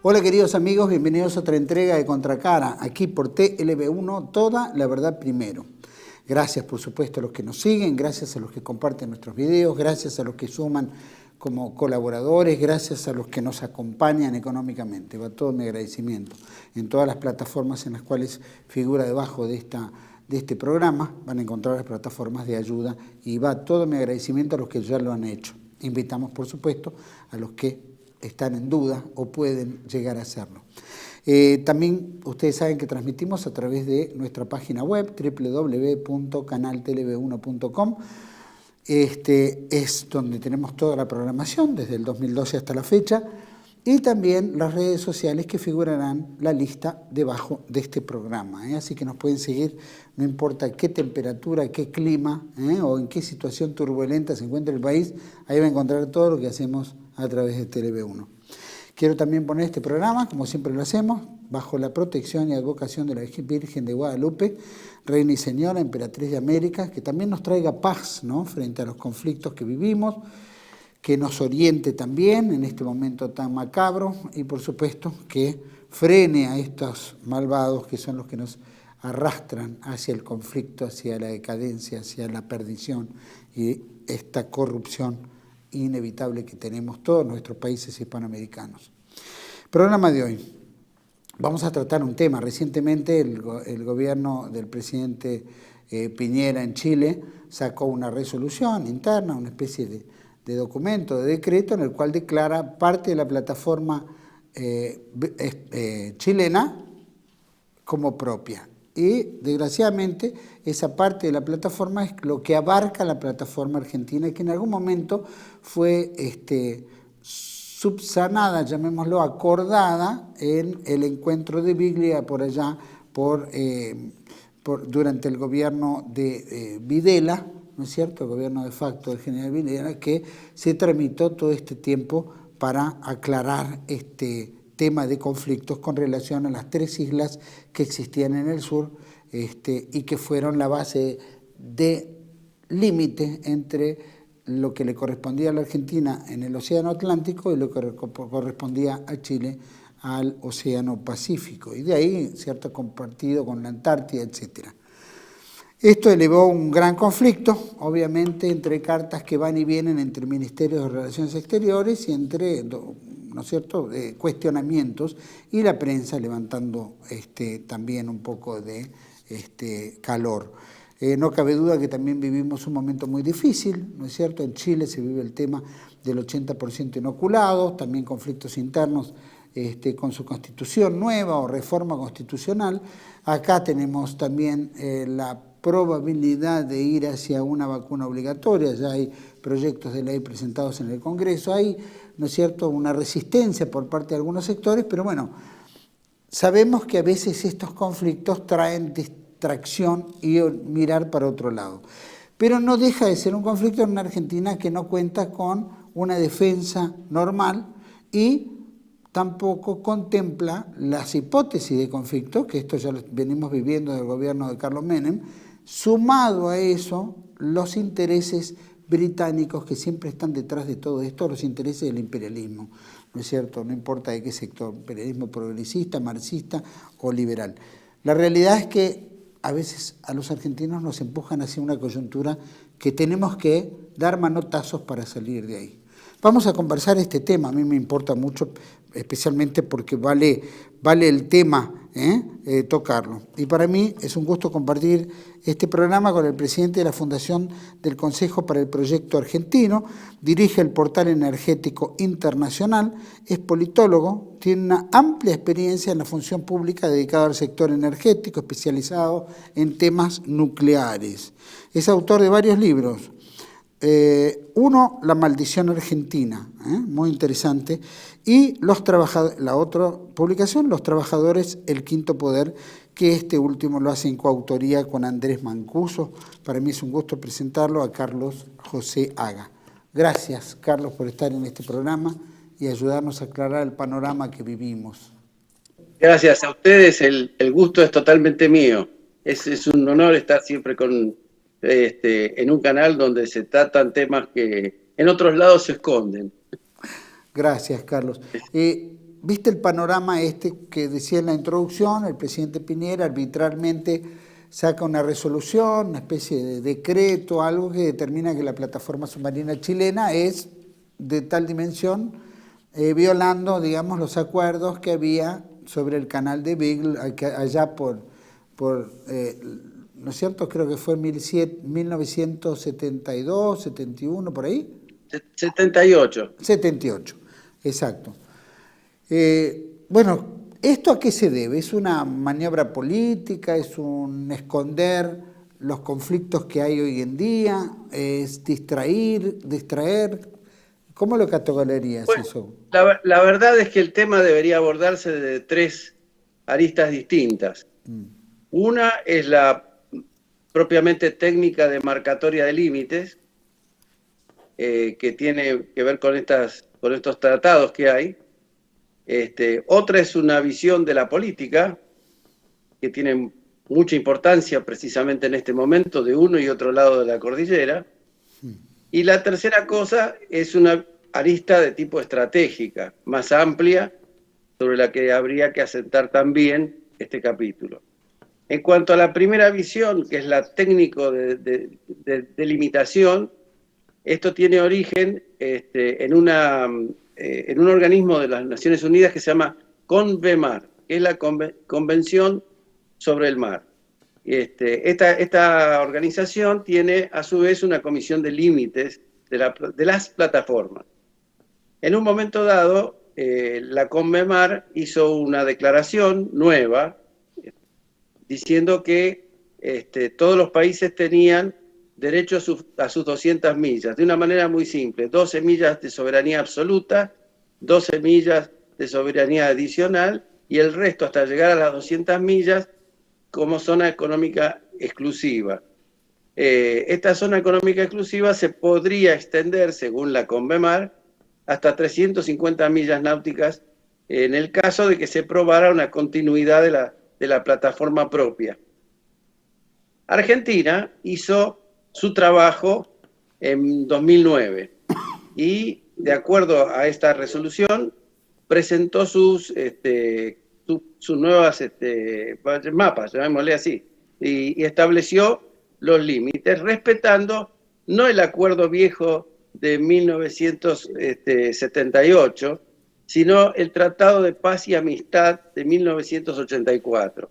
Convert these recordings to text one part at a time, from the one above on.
Hola queridos amigos, bienvenidos a otra entrega de Contracara, aquí por TLB1, toda la verdad primero. Gracias por supuesto a los que nos siguen, gracias a los que comparten nuestros videos, gracias a los que suman como colaboradores, gracias a los que nos acompañan económicamente. Va todo mi agradecimiento. En todas las plataformas en las cuales figura debajo de este programa van a encontrar las plataformas de ayuda y va todo mi agradecimiento a los que ya lo han hecho. Invitamos por supuesto a los que están en duda o pueden llegar a hacerlo. También ustedes saben que transmitimos a través de nuestra página web www.canaltelv1.com. Es donde tenemos toda la programación desde el 2012 hasta la fecha y también las redes sociales que figurarán la lista debajo de este programa. Así que nos pueden seguir, no importa qué temperatura, qué clima o en qué situación turbulenta se encuentre el país, ahí va a encontrar todo lo que hacemos a través de TLB1. Quiero también poner este programa, como siempre lo hacemos, bajo la protección y advocación de la Virgen de Guadalupe, Reina y Señora, Emperatriz de América, que también nos traiga paz, ¿no?, frente a los conflictos que vivimos, que nos oriente también en este momento tan macabro y por supuesto que frene a estos malvados que son los que nos arrastran hacia el conflicto, hacia la decadencia, hacia la perdición y esta corrupción inevitable que tenemos todos nuestros países hispanoamericanos. Programa de hoy. Vamos a tratar un tema. Recientemente el gobierno del presidente Piñera en Chile sacó una resolución interna, una especie de documento, de decreto, en el cual declara parte de la plataforma chilena como propia. Y desgraciadamente esa parte de la plataforma es lo que abarca la plataforma argentina, que en algún momento fue subsanada, llamémoslo, acordada en el encuentro de Biglia por allá durante el gobierno de Videla, ¿no es cierto?, el gobierno de facto del general Videla, que se tramitó todo este tiempo para aclarar este tema de conflictos con relación a las 3 islas que existían en el sur y que fueron la base de límite entre lo que le correspondía a la Argentina en el Océano Atlántico y lo que correspondía a Chile al Océano Pacífico. Y de ahí, cierto, compartido con la Antártida, etcétera. Esto elevó un gran conflicto, obviamente, entre cartas que van y vienen entre ministerios de Relaciones Exteriores y entre, ¿no es cierto?, cuestionamientos, y la prensa levantando también un poco de calor. No cabe duda que también vivimos un momento muy difícil, ¿no es cierto? En Chile se vive el tema del 80% inoculados, también conflictos internos con su constitución nueva o reforma constitucional. Acá tenemos también la probabilidad de ir hacia una vacuna obligatoria, ya hay proyectos de ley presentados en el Congreso, hay, ¿no es cierto?, una resistencia por parte de algunos sectores, pero bueno, sabemos que a veces estos conflictos traen distracción y mirar para otro lado. Pero no deja de ser un conflicto en una Argentina que no cuenta con una defensa normal y tampoco contempla las hipótesis de conflicto, que esto ya lo venimos viviendo del gobierno de Carlos Menem, sumado a eso los intereses británicos que siempre están detrás de todo esto, los intereses del imperialismo, ¿no es cierto? No importa de qué sector, imperialismo progresista, marxista o liberal. La realidad es que a veces a los argentinos nos empujan hacia una coyuntura que tenemos que dar manotazos para salir de ahí. Vamos a conversar este tema, a mí me importa mucho, especialmente porque vale el tema tocarlo. Y para mí es un gusto compartir este programa con el presidente de la Fundación del Consejo para el Proyecto Argentino, dirige el portal energético internacional, es politólogo, tiene una amplia experiencia en la función pública dedicada al sector energético, especializado en temas nucleares. Es autor de varios libros. Uno, La maldición argentina, muy interesante, y la otra publicación, Los trabajadores, el quinto poder, que este último lo hace en coautoría con Andrés Mancuso. Para mí es un gusto presentarlo a Carlos José Haga. Gracias, Carlos, por estar en este programa y ayudarnos a aclarar el panorama que vivimos. Gracias a ustedes, el gusto es totalmente mío. Es un honor estar siempre en un canal donde se tratan temas que en otros lados se esconden. Gracias, Carlos. viste el panorama que decía en la introducción, el presidente Piñera arbitralmente saca una resolución, una especie de decreto, algo que determina que la plataforma submarina chilena es de tal dimensión, violando, digamos, los acuerdos que había sobre el canal de Beagle allá por ¿no es cierto? Creo que fue 1972, 71, por ahí. 78. 78, exacto. Bueno, ¿esto a qué se debe? ¿Es una maniobra política? ¿Es un esconder los conflictos que hay hoy en día? ¿Es distraer? ¿Cómo lo categorizarías eso? La verdad es que el tema debería abordarse de 3 aristas distintas. Una es la propiamente técnica de marcatoria de límites, que tiene que ver con estos tratados que hay. Otra es una visión de la política, que tiene mucha importancia precisamente en este momento de uno y otro lado de la cordillera. Y la tercera cosa es una arista de tipo estratégica, más amplia, sobre la que habría que asentar también este capítulo. En cuanto a la primera visión, que es la técnico de delimitación, esto tiene origen en un organismo de las Naciones Unidas que se llama CONVEMAR, que es la Convención sobre el Mar. Esta organización tiene a su vez una comisión de límites de las plataformas. En un momento dado, la CONVEMAR hizo una declaración nueva diciendo que todos los países tenían derecho a sus 200 millas, de una manera muy simple: 12 millas de soberanía absoluta, 12 millas de soberanía adicional y el resto hasta llegar a las 200 millas como zona económica exclusiva. Esta zona económica exclusiva se podría extender, según la CONVEMAR, hasta 350 millas náuticas en el caso de que se probara una continuidad de la plataforma propia. Argentina hizo su trabajo en 2009 y, de acuerdo a esta resolución, presentó sus nuevas mapas, llamémosle así, y estableció los límites, respetando no el acuerdo viejo de 1978, sino el Tratado de Paz y Amistad de 1984,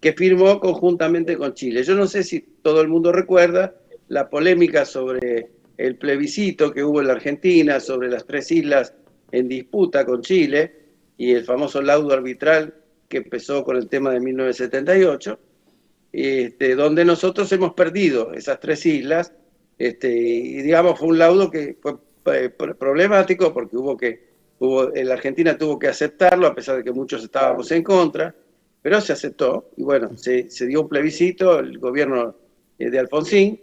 que firmó conjuntamente con Chile. Yo no sé si todo el mundo recuerda la polémica sobre el plebiscito que hubo en la Argentina, sobre las 3 islas en disputa con Chile, y el famoso laudo arbitral que empezó con el tema de 1978, donde nosotros hemos perdido esas 3 islas, y digamos fue un laudo que fue problemático porque la Argentina tuvo que aceptarlo, a pesar de que muchos estábamos en contra, pero se aceptó, y bueno, se dio un plebiscito, el gobierno de Alfonsín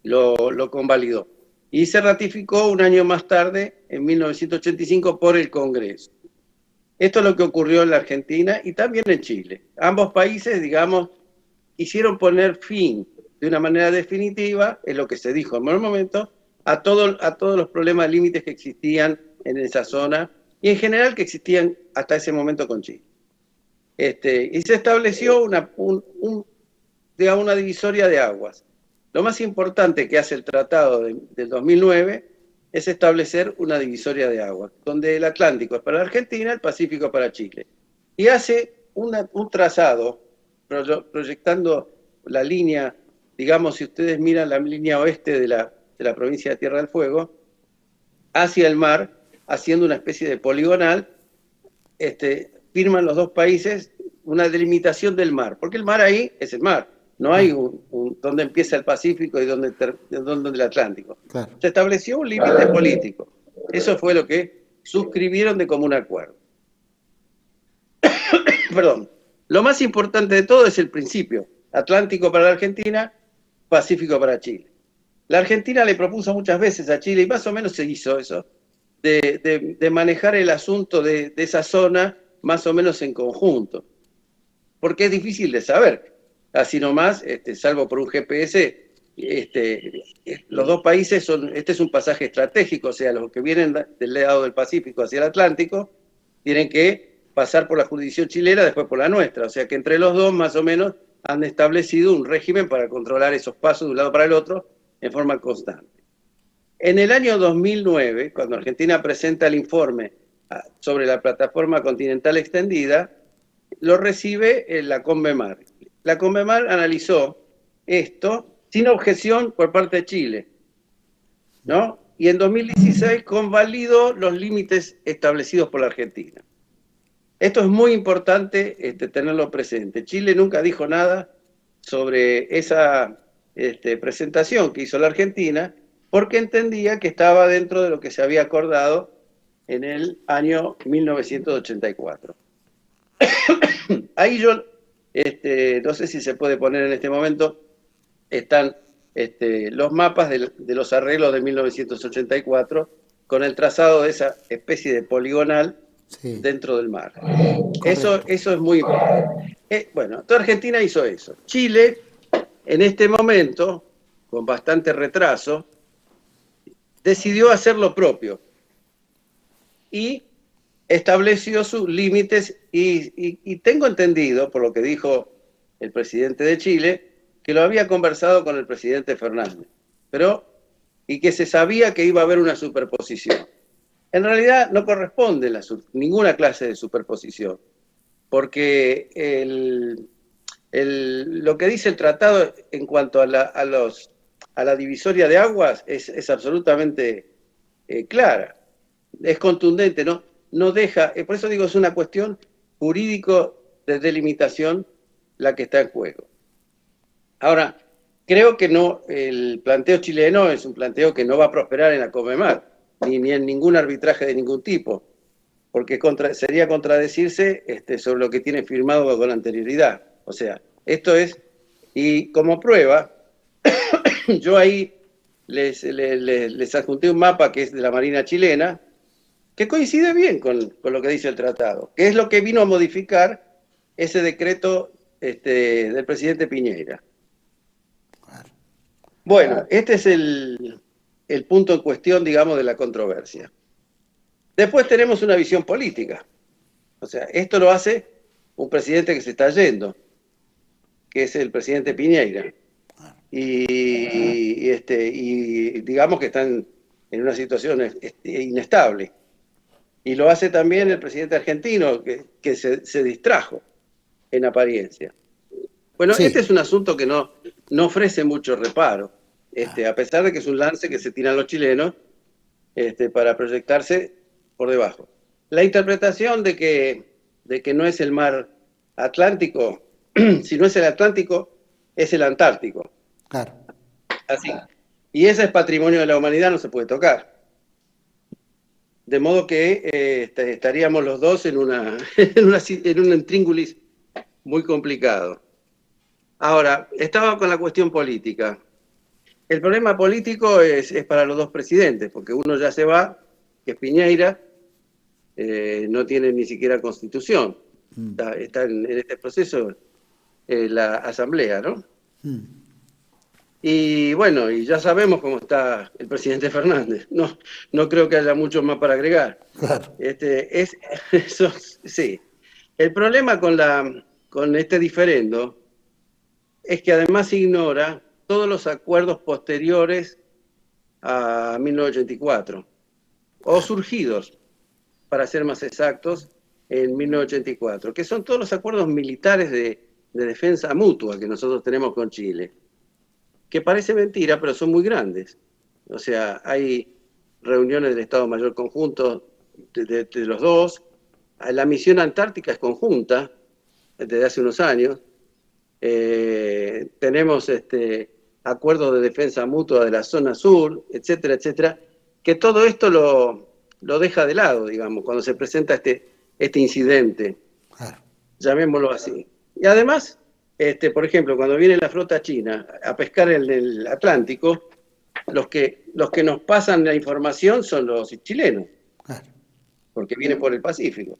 lo convalidó, y se ratificó un año más tarde, en 1985, por el Congreso. Esto es lo que ocurrió en la Argentina y también en Chile. Ambos países, digamos, quisieron poner fin de una manera definitiva, es lo que se dijo en el momento, a todos los problemas de límites que existían en esa zona y en general que existían hasta ese momento con Chile. Y se estableció una divisoria de aguas. Lo más importante que hace el tratado del 2009 es establecer una divisoria de aguas, donde el Atlántico es para la Argentina, el Pacífico es para Chile. Y hace un trazado, proyectando la línea, digamos, si ustedes miran la línea oeste de la provincia de Tierra del Fuego, hacia el mar, haciendo una especie de poligonal, firman los 2 países una delimitación del mar, porque el mar ahí es el mar, no hay donde empieza el Pacífico y donde el Atlántico. Claro. Se estableció un límite político. Eso fue lo que suscribieron de común acuerdo. Perdón. Lo más importante de todo es el principio: Atlántico para la Argentina, Pacífico para Chile. La Argentina le propuso muchas veces a Chile, y más o menos se hizo eso, de manejar el asunto de esa zona más o menos en conjunto, porque es difícil de saber. Así nomás, salvo por un GPS, los 2 países es un pasaje estratégico, o sea, los que vienen del lado del Pacífico hacia el Atlántico tienen que pasar por la jurisdicción chilena, después por la nuestra. O sea que entre los dos, más o menos, han establecido un régimen para controlar esos pasos de un lado para el otro en forma constante. En el año 2009, cuando Argentina presenta el informe sobre la plataforma continental extendida, lo recibe la CONMEMAR. La CONMEMAR analizó esto sin objeción por parte de Chile, ¿no? Y en 2016 convalidó los límites establecidos por la Argentina. Esto es muy importante tenerlo presente. Chile nunca dijo nada sobre esa presentación que hizo la Argentina, porque entendía que estaba dentro de lo que se había acordado en el año 1984. Ahí yo, no sé si se puede poner en este momento, están los mapas de los arreglos de 1984 con el trazado de esa especie de poligonal dentro del mar. Eso es muy importante. Bueno, toda Argentina hizo eso. Chile, en este momento, con bastante retraso, decidió hacer lo propio y estableció sus límites y tengo entendido, por lo que dijo el presidente de Chile, que lo había conversado con el presidente Fernández, y que se sabía que iba a haber una superposición. En realidad no corresponde ninguna clase de superposición, porque lo que dice el tratado en cuanto a la divisoria de aguas es absolutamente clara, es contundente, no deja, por eso digo, es una cuestión jurídico de delimitación la que está en juego. Ahora, creo que el planteo chileno es un planteo que no va a prosperar en la CONMEMAR, ni en ningún arbitraje de ningún tipo, porque sería contradecirse sobre lo que tiene firmado con anterioridad. O sea, esto es, y como prueba, yo ahí les adjunté un mapa que es de la Marina chilena, que coincide bien con lo que dice el tratado, que es lo que vino a modificar ese decreto del presidente Piñera. Bueno, este es el punto en cuestión, digamos, de la controversia. Después tenemos una visión política. O sea, esto lo hace un presidente que se está yendo, que es el presidente Piñera. Y digamos que están en una situación inestable. Y lo hace también el presidente argentino, que se distrajo en apariencia. Bueno, sí. Este es un asunto que no ofrece mucho reparo, a pesar de que es un lance que se tiran los chilenos para proyectarse por debajo. La interpretación de que no es el mar Atlántico, si no es el Atlántico, es el Antártico. Claro. Así. Y ese es patrimonio de la humanidad, no se puede tocar. De modo que estaríamos los dos en un intríngulis muy complicado. Ahora, estaba con la cuestión política. El problema político es para los dos presidentes, porque uno ya se va, que es Piñera, no tiene ni siquiera constitución. Está en este proceso la asamblea, ¿no? Y bueno, y ya sabemos cómo está el presidente Fernández. No creo que haya mucho más para agregar. Claro. Eso, sí. El problema con este diferendo es que además ignora todos los acuerdos posteriores a 1984, o surgidos, para ser más exactos, en 1984, que son todos los acuerdos militares de defensa mutua que nosotros tenemos con Chile, que parece mentira, pero son muy grandes. O sea, hay reuniones del Estado Mayor Conjunto de los dos, la misión antártica es conjunta, desde hace unos años, tenemos acuerdos de defensa mutua de la zona sur, etcétera, etcétera, que todo esto lo deja de lado, digamos, cuando se presenta este incidente, llamémoslo así. Y además, por ejemplo, cuando viene la flota china a pescar en el Atlántico, los que nos pasan la información son los chilenos, porque vienen por el Pacífico.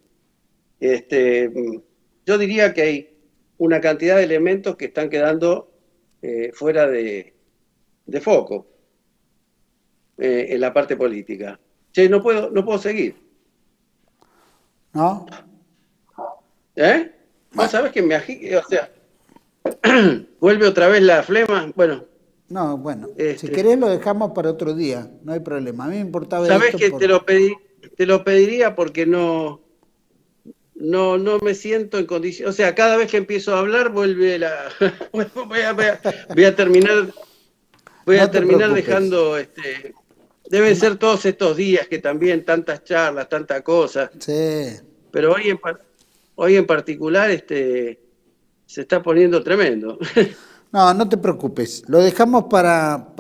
Yo diría que hay una cantidad de elementos que están quedando fuera de foco en la parte política. Che, no puedo seguir. ¿no? ¿Eh? Vos sabés que o sea, vuelve otra vez la flema. Bueno, No, bueno, si este, querés lo dejamos para otro día, no hay problema. A mí me importaba sabés esto que por... te lo pediría porque no me siento en condición. O sea, cada vez que empiezo a hablar, vuelve la. Voy a terminar, voy No a te terminar preocupes. dejando. Deben No, ser todos estos días que también tantas charlas, tanta cosa. sí. Pero hoy en particular, se está poniendo tremendo. No, no te preocupes. Lo dejamos para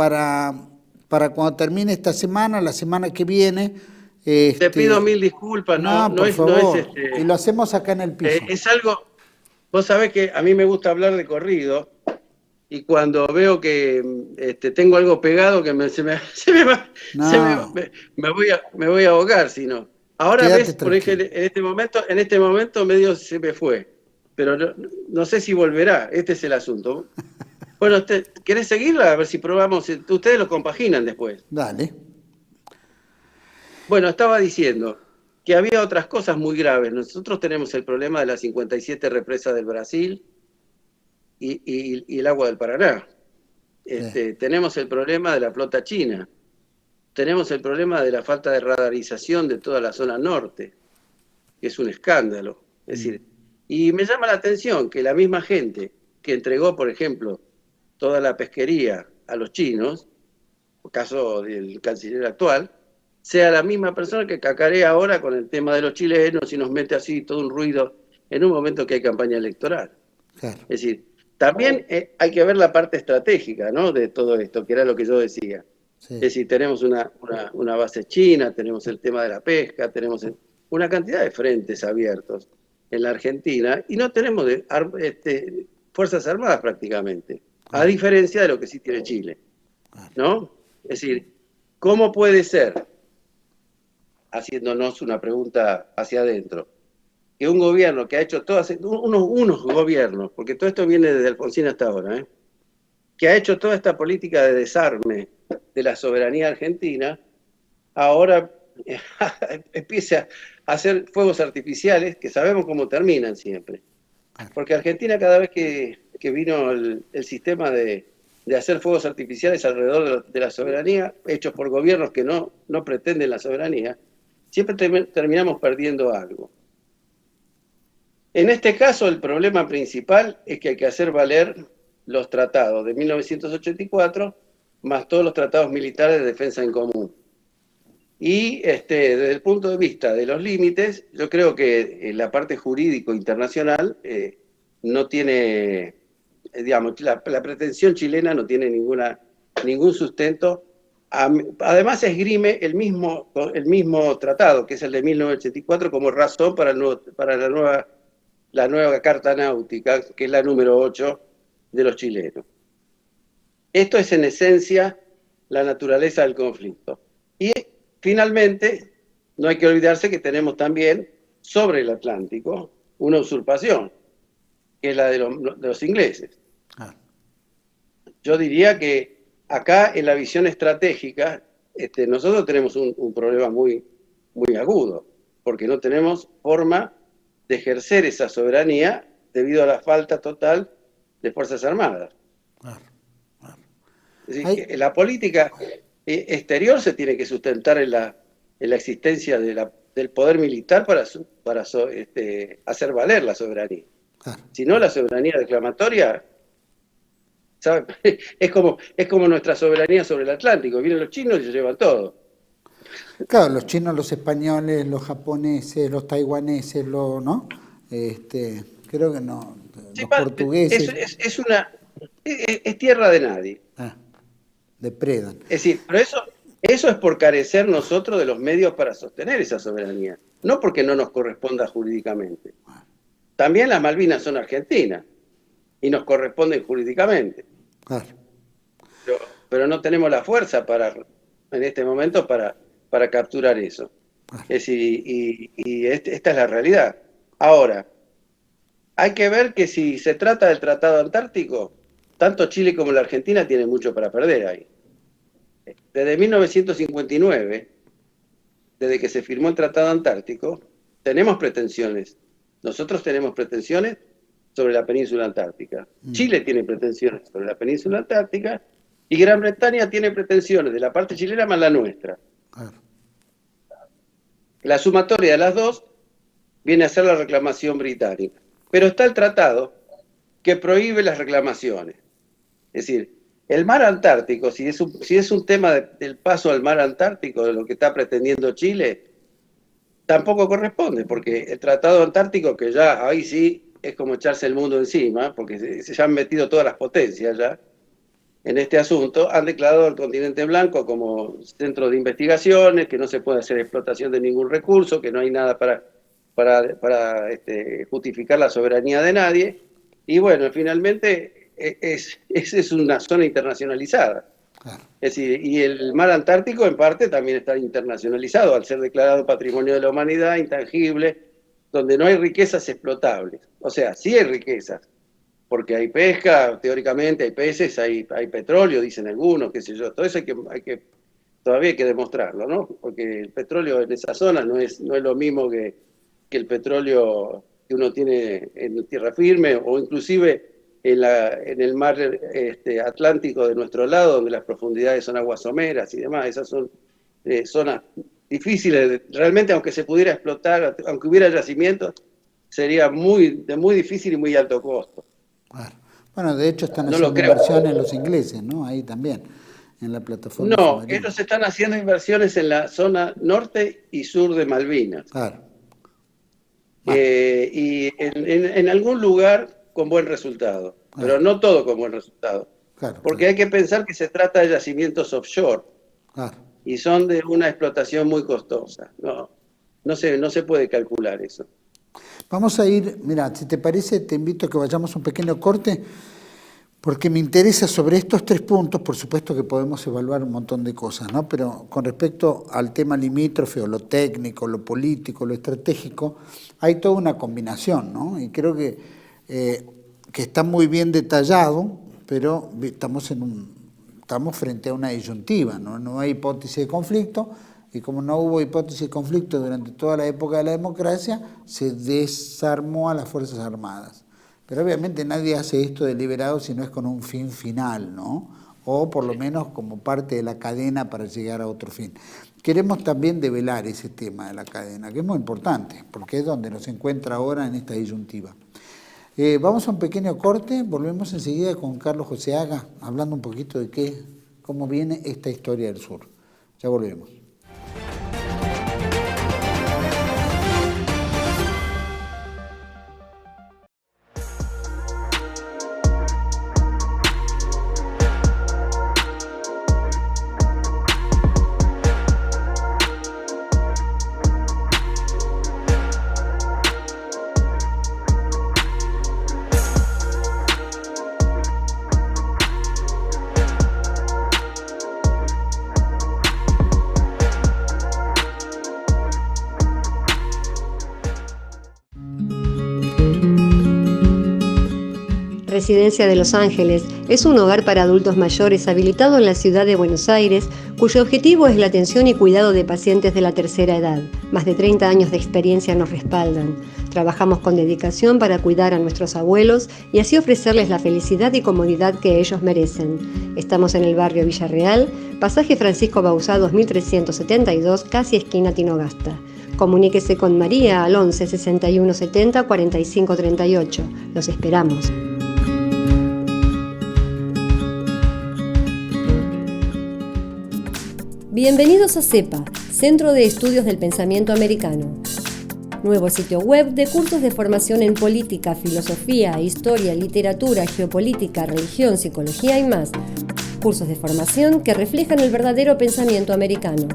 cuando termine esta semana, la semana que viene. Te pido Este, mil disculpas, no, por no es favor. Y lo hacemos acá en el piso. es algo. Vos sabés que a mí me gusta hablar de corrido y cuando veo que tengo algo pegado que se me va, No, me voy a ahogar, si no. Ahora quédate ves, por tranquilo. ejemplo, en este momento medio se me fue, pero no sé si volverá, este es el asunto. Bueno, ¿querés seguirla? A ver si probamos, ustedes lo compaginan después. Dale. Bueno, estaba diciendo que había otras cosas muy graves. Nosotros tenemos el problema de las 57 represas del Brasil y el agua del Paraná. Sí. Tenemos el problema de la flota china. Tenemos el problema de la falta de radarización de toda la zona norte, que es un escándalo. Es decir, y me llama la atención que la misma gente que entregó, por ejemplo, toda la pesquería a los chinos, el caso del canciller actual, sea la misma persona que cacarea ahora con el tema de los chilenos y nos mete así todo un ruido en un momento que hay campaña electoral. Claro. Es decir, también hay que ver la parte estratégica, ¿no?, de todo esto, que era lo que yo decía. Es Sí. decir, tenemos una base china, tenemos el tema de la pesca, tenemos una cantidad de frentes abiertos en la Argentina y no tenemos fuerzas armadas prácticamente, a Claro. diferencia de lo que sí tiene Chile, Claro. ¿no? Es decir, ¿cómo puede ser, haciéndonos una pregunta hacia adentro, que un gobierno que ha hecho unos gobiernos, porque todo esto viene desde Alfonsín hasta ahora, que ha hecho toda esta política de desarme de la soberanía argentina, ahora empieza a hacer fuegos artificiales que sabemos cómo terminan siempre? Claro. Porque Argentina, cada vez que vino el sistema de hacer fuegos artificiales alrededor de la soberanía, hechos por gobiernos que no pretenden la soberanía, siempre terminamos perdiendo algo. En este caso, el problema principal es que hay que hacer valer los tratados de 1984 más todos los tratados militares de defensa en común. Y desde el punto de vista de los límites, yo creo que la parte jurídico internacional no tiene, digamos, la pretensión chilena no tiene ningún sustento. Además esgrime el mismo tratado, que es el de 1984, como razón para la nueva Carta Náutica, que es la número 8 de los chilenos. Esto es en esencia la naturaleza del conflicto. Y finalmente, no hay que olvidarse que tenemos también sobre el Atlántico una usurpación, que es la de los ingleses. Ah. Yo diría que acá en la visión estratégica, nosotros tenemos un problema muy, muy agudo, porque no tenemos forma de ejercer esa soberanía debido a la falta total de Fuerzas Armadas. Claro. Claro. Es decir, que la política exterior se tiene que sustentar en la existencia del poder militar para hacer valer la soberanía. Claro. Si no, la soberanía declamatoria, ¿sabe? Es como nuestra soberanía sobre el Atlántico. Vienen los chinos y se llevan todo. Claro, los chinos, los españoles, los japoneses, los taiwaneses, ¿no? Creo que no, Sí, los portugueses. es tierra de nadie. Depredan. Es decir, pero eso es por carecer nosotros de los medios para sostener esa soberanía, no porque no nos corresponda jurídicamente. También las Malvinas son argentinas y nos corresponden jurídicamente. Claro. Pero no tenemos la fuerza en este momento para capturar eso. Claro. Es decir, esta es la realidad. Ahora, hay que ver que si se trata del Tratado Antártico, tanto Chile como la Argentina tienen mucho para perder ahí. Desde 1959, desde que se firmó el Tratado Antártico, tenemos pretensiones. Nosotros tenemos pretensiones sobre la península antártica. Chile tiene pretensiones sobre la península antártica y Gran Bretaña tiene pretensiones de la parte chilena más la nuestra. Claro. La sumatoria de las dos viene a ser la reclamación británica. Pero está el tratado que prohíbe las reclamaciones. Es decir, el mar Antártico, si es un tema del paso al mar Antártico, de lo que está pretendiendo Chile, tampoco corresponde, porque el Tratado Antártico, que ya ahí sí es como echarse el mundo encima, porque se han metido todas las potencias ya en este asunto, han declarado el continente blanco como centro de investigaciones, que no se puede hacer explotación de ningún recurso, que no hay nada para justificar la soberanía de nadie, y bueno, finalmente es una zona internacionalizada. Claro. Es decir, y el mar Antártico en parte también está internacionalizado, al ser declarado Patrimonio de la Humanidad, intangible, donde no hay riquezas explotables. O sea, sí hay riquezas, porque hay pesca, teóricamente hay peces, hay petróleo, dicen algunos, qué sé yo, todo eso todavía hay que demostrarlo, ¿no? Porque el petróleo en esa zona no es lo mismo que el petróleo que uno tiene en tierra firme, o inclusive en el mar Atlántico de nuestro lado, donde las profundidades son aguas someras y demás. Esas son zonas difíciles, realmente, aunque se pudiera explotar, aunque hubiera yacimientos, sería de muy difícil y muy alto costo. Claro. Bueno, de hecho están haciendo inversiones los ingleses, ¿no? Ahí también, en la plataforma. No, ellos están haciendo inversiones en la zona norte y sur de Malvinas. Claro. Y en algún lugar con buen resultado, pero no todo con buen resultado. Claro, porque hay que pensar que se trata de yacimientos offshore. Claro. Y son de una explotación muy costosa. No se puede calcular eso. Vamos a ir, mira, si te parece, te invito a que vayamos a un pequeño corte, porque me interesa sobre estos 3 puntos. Por supuesto que podemos evaluar un montón de cosas, ¿no? Pero con respecto al tema limítrofe, o lo técnico, lo político, lo estratégico, hay toda una combinación, ¿no? Y creo que está muy bien detallado, pero estamos frente a una disyuntiva, ¿no? No hay hipótesis de conflicto, y como no hubo hipótesis de conflicto durante toda la época de la democracia, se desarmó a las Fuerzas Armadas. Pero obviamente nadie hace esto deliberado si no es con un fin final, ¿no? O por lo menos como parte de la cadena para llegar a otro fin. Queremos también develar ese tema de la cadena, que es muy importante, porque es donde nos encuentra ahora en esta disyuntiva. Vamos a un pequeño corte, volvemos enseguida con Carlos Joseaga, hablando un poquito de cómo viene esta historia del sur. Ya volvemos. Residencia de Los Ángeles es un hogar para adultos mayores habilitado en la ciudad de Buenos Aires, cuyo objetivo es la atención y cuidado de pacientes de la tercera edad. Más de 30 años de experiencia nos respaldan. Trabajamos con dedicación para cuidar a nuestros abuelos y así ofrecerles la felicidad y comodidad que ellos merecen. Estamos en el barrio Villarreal, pasaje Francisco Bauzá 2372, casi esquina Tinogasta. Comuníquese con María al 11 61 70 45 38. Los esperamos. Bienvenidos a CEPA, Centro de Estudios del Pensamiento Americano. Nuevo sitio web de cursos de formación en política, filosofía, historia, literatura, geopolítica, religión, psicología y más. Cursos de formación que reflejan el verdadero pensamiento americano.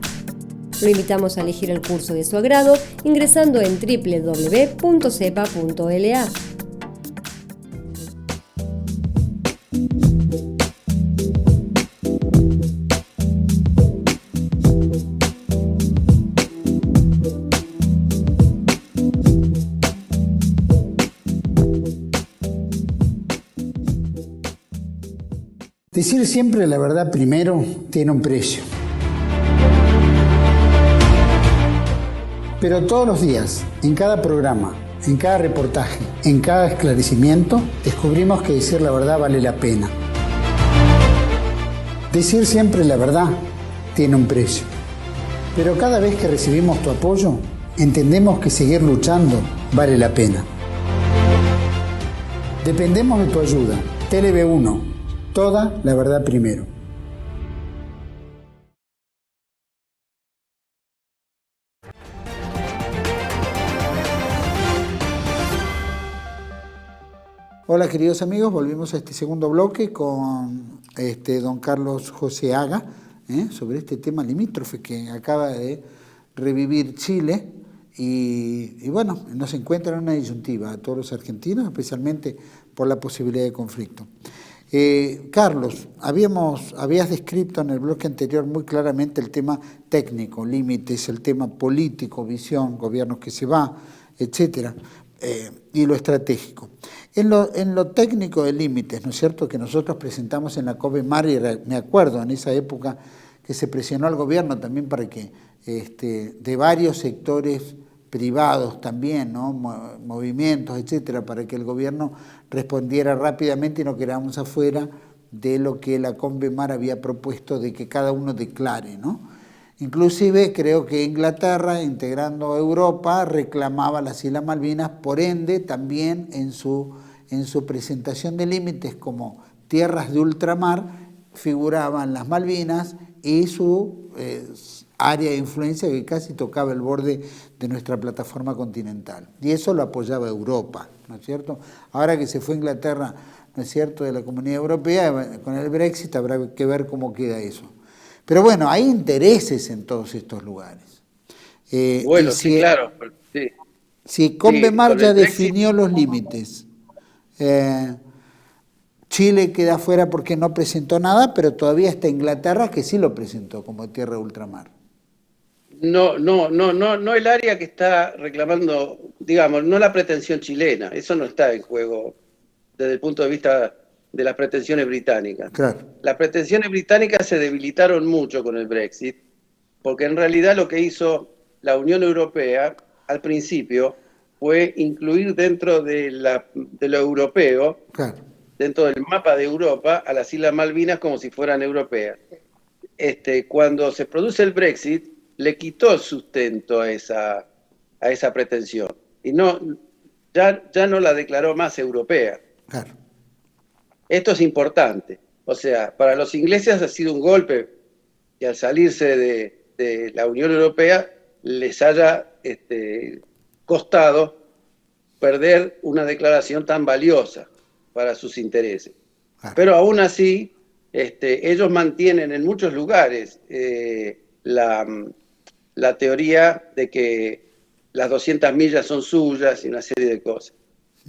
Lo invitamos a elegir el curso de su agrado ingresando en www.cepa.la. Decir siempre la verdad primero tiene un precio. Pero todos los días, en cada programa, en cada reportaje, en cada esclarecimiento, descubrimos que decir la verdad vale la pena. Decir siempre la verdad tiene un precio. Pero cada vez que recibimos tu apoyo, entendemos que seguir luchando vale la pena. Dependemos de tu ayuda. TLV1, toda la verdad primero. Hola queridos amigos, volvimos a este segundo bloque con don Carlos José Haga, sobre este tema limítrofe que acaba de revivir Chile y bueno, nos encuentra en una disyuntiva a todos los argentinos, especialmente por la posibilidad de conflicto. Carlos, habías descrito en el bloque anterior muy claramente el tema técnico, límites, el tema político, visión, gobiernos que se va, etcétera, y lo estratégico. En lo técnico de límites, ¿no es cierto?, que nosotros presentamos en la CONVEMAR, y me acuerdo en esa época que se presionó al gobierno también para que de varios sectores privados también, ¿no?, movimientos, etcétera, para que el gobierno respondiera rápidamente y no quedáramos afuera de lo que la CONVEMAR había propuesto de que cada uno declare, ¿no? Inclusive creo que Inglaterra, integrando a Europa, reclamaba las Islas Malvinas, por ende también en su presentación de límites como tierras de ultramar figuraban las Malvinas y su área de influencia que casi tocaba el borde de nuestra plataforma continental. Y eso lo apoyaba Europa, ¿no es cierto? Ahora que se fue Inglaterra, ¿no es cierto?, de la Comunidad Europea, con el Brexit habrá que ver cómo queda eso. Pero bueno, hay intereses en todos estos lugares. Bueno, sí, claro. Sí. Si CONVEMAR ya definió los límites, Chile queda fuera porque no presentó nada, pero todavía está Inglaterra que sí lo presentó como tierra de ultramar. No el área que está reclamando, digamos, no la pretensión chilena, eso no está en juego desde el punto de vista de las pretensiones británicas. Claro. Las pretensiones británicas se debilitaron mucho con el Brexit, porque en realidad lo que hizo la Unión Europea al principio fue incluir dentro de lo europeo, Claro, dentro del mapa de Europa, a las Islas Malvinas como si fueran europeas. Cuando se produce el Brexit, le quitó el sustento a esa pretensión y ya no la declaró más europea. claro. Esto es importante. O sea, para los ingleses ha sido un golpe que al salirse de la Unión Europea les haya costado perder una declaración tan valiosa para sus intereses. Claro. Pero aún así, ellos mantienen en muchos lugares la teoría de que las 200 millas son suyas y una serie de cosas.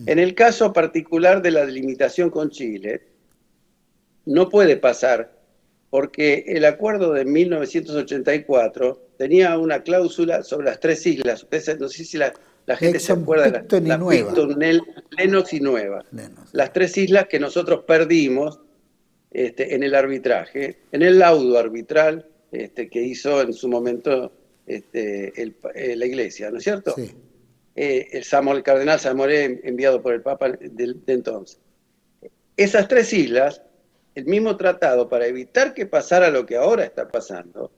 En el caso particular de la delimitación con Chile, no puede pasar porque el acuerdo de 1984 tenía una cláusula sobre las tres islas. Ustedes, no sé si la gente se acuerda de las Picton, Lennox y Nueva. Las tres islas que nosotros perdimos en el arbitraje, en el laudo arbitral que hizo en su momento la Iglesia, ¿no es cierto? Sí. El cardenal Zamoré, enviado por el Papa de entonces. Esas tres islas, el mismo tratado, para evitar que pasara lo que ahora está pasando,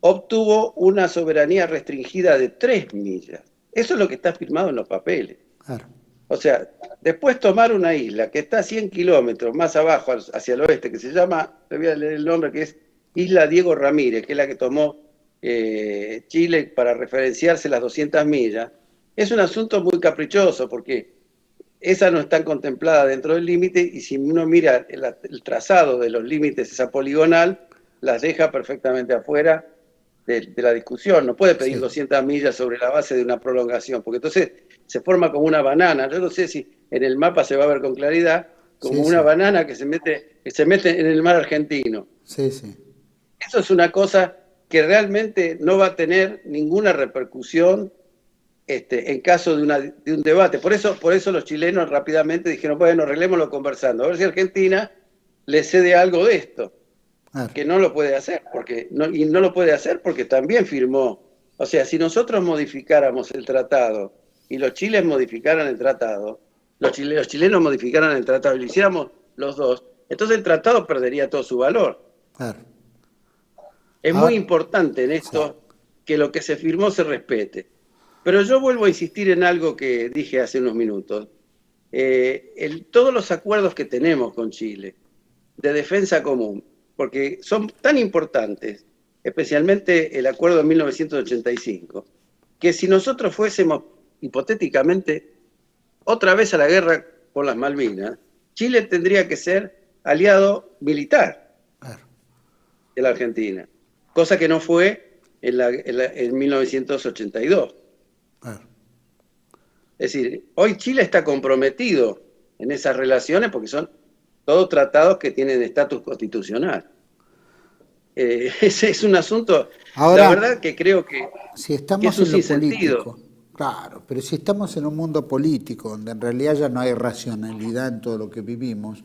obtuvo una soberanía restringida de 3 millas. Eso es lo que está firmado en los papeles. Claro. O sea, después tomar una isla que está a 100 kilómetros más abajo, hacia el oeste, que se llama, te voy a leer el nombre, que es Isla Diego Ramírez, que es la que tomó Chile para referenciarse las 200 millas, es un asunto muy caprichoso, porque esas no están contempladas dentro del límite, y si uno mira el trazado de los límites, esa poligonal, las deja perfectamente afuera de la discusión. No puede pedir 200 millas sobre la base de una prolongación, porque entonces se forma como una banana. Yo no sé si en el mapa se va a ver con claridad, como una banana que se mete en el mar argentino. Sí, sí. Eso es una cosa que realmente no va a tener ninguna repercusión en caso de un debate. Por eso los chilenos rápidamente dijeron, bueno, arreglémoslo conversando, a ver si Argentina le cede algo de esto, que no lo puede hacer, y no lo puede hacer porque también firmó O sea, si nosotros modificáramos el tratado y los chiles modificaran el tratado, los chilenos modificaran el tratado y lo hiciéramos los dos, entonces el tratado perdería todo su valor. Claro. Es muy importante en esto que lo que se firmó se respete. Pero yo vuelvo a insistir en algo que dije hace unos minutos. Todos los acuerdos que tenemos con Chile de defensa común, porque son tan importantes, especialmente el acuerdo de 1985, que si nosotros fuésemos hipotéticamente otra vez a la guerra por las Malvinas, Chile tendría que ser aliado militar de la Argentina, cosa que no fue en 1982. Es decir, hoy Chile está comprometido en esas relaciones porque son todos tratados que tienen estatus constitucional. Ese es un asunto, ahora, la verdad que creo que, si estamos que es un en lo sinsentido. político, claro, pero si estamos en un mundo político donde en realidad ya no hay racionalidad en todo lo que vivimos,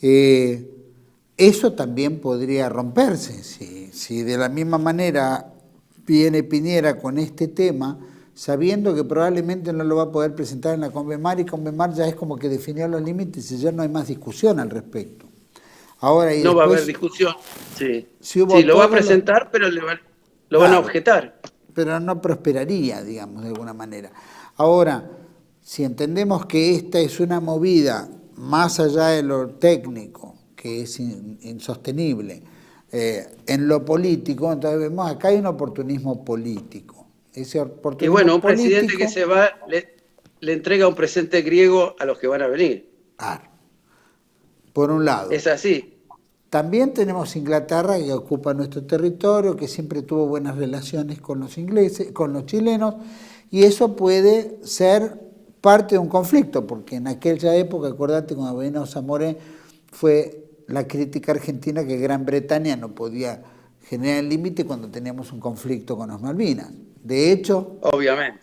eso también podría romperse. Si de la misma manera viene Piñera con este tema, sabiendo que probablemente no lo va a poder presentar en la Convemar, y Convemar ya es como que definió los límites y ya no hay más discusión al respecto. Ahora, y no después, va a haber discusión, sí. Si sí, lo va a presentar, pero lo van a objetar. Pero no prosperaría, digamos, de alguna manera. Ahora, si entendemos que esta es una movida más allá de lo técnico, que es insostenible, en lo político, entonces vemos acá hay un oportunismo político. Ese oportunismo y bueno, un político, presidente que se va le entrega un presente griego a los que van a venir. Claro. Por un lado. Es así. También tenemos Inglaterra, que ocupa nuestro territorio, que siempre tuvo buenas relaciones con los ingleses, con los chilenos, y eso puede ser parte de un conflicto, porque en aquella época, acordate, cuando vino Zamoré, fue la crítica argentina que Gran Bretaña no podía generar el límite cuando teníamos un conflicto con las Malvinas. De hecho, obviamente.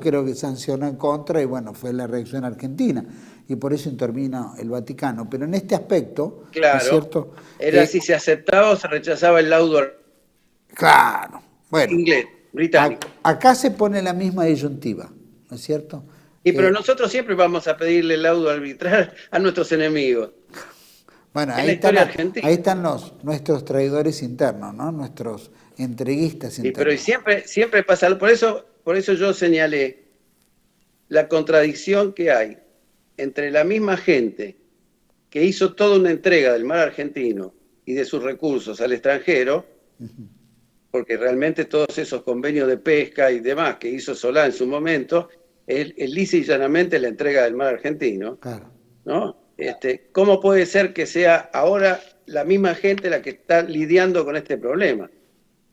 Creo que sancionó en contra y bueno, fue la reacción argentina. Y por eso intervino el Vaticano. Pero en este aspecto, claro, ¿es cierto? Era si se aceptaba o se rechazaba el laudo claro, bueno, inglés, británico. Acá se pone la misma disyuntiva, ¿no es cierto? Y pero nosotros siempre vamos a pedirle el laudo arbitral a nuestros enemigos. Bueno, ahí están nuestros traidores internos, ¿no? Nuestros entreguistas internos. Pero siempre pasa, por eso yo señalé la contradicción que hay entre la misma gente que hizo toda una entrega del mar argentino y de sus recursos al extranjero, porque realmente todos esos convenios de pesca y demás que hizo Solá en su momento, es lisa y llanamente la entrega del mar argentino, claro, ¿no? ¿Cómo puede ser que sea ahora la misma gente la que está lidiando con este problema?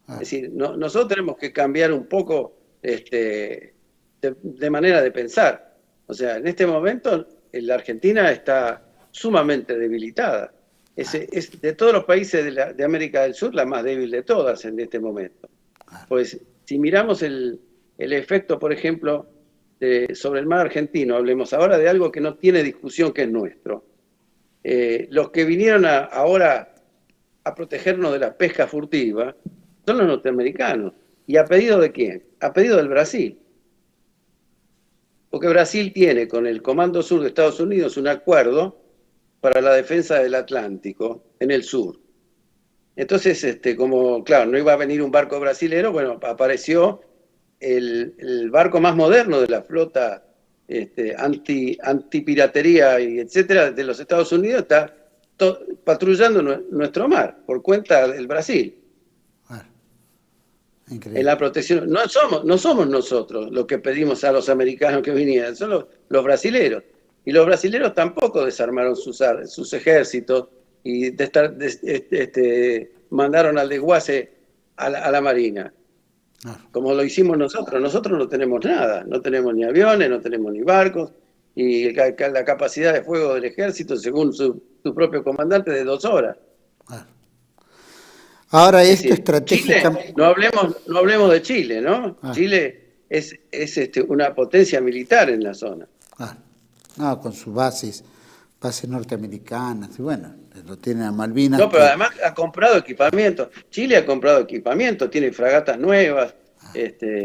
Es decir, nosotros tenemos que cambiar un poco de manera de pensar. O sea, en este momento la Argentina está sumamente debilitada. Es de todos los países de América del Sur la más débil de todas en este momento. Pues si miramos el efecto, por ejemplo, sobre el mar argentino, hablemos ahora de algo que no tiene discusión, que es nuestro. Los que vinieron ahora a protegernos de la pesca furtiva son los norteamericanos. ¿Y a pedido de quién? A pedido del Brasil. Porque Brasil tiene con el Comando Sur de Estados Unidos un acuerdo para la defensa del Atlántico en el sur. Entonces, como, claro, no iba a venir un barco brasilero, bueno, apareció el barco más moderno de la flota antipiratería y etcétera de los Estados Unidos, está patrullando nuestro mar por cuenta del Brasil. Increíble. En la protección. No somos nosotros los que pedimos a los americanos que vinieran, son los brasileros. Y los brasileros tampoco desarmaron sus ejércitos y mandaron al desguace a la Marina. Como lo hicimos nosotros. Nosotros no tenemos nada, no tenemos ni aviones, no tenemos ni barcos, y la capacidad de fuego del ejército, según su propio comandante, de 2 horas. Ahora esto estratégicamente... No hablemos de Chile, ¿no? Chile es una potencia militar en la zona. No, con sus bases norteamericanas, y bueno, lo tienen a Malvinas. No, pero además ha comprado equipamiento. Chile ha comprado equipamiento, tiene fragatas nuevas,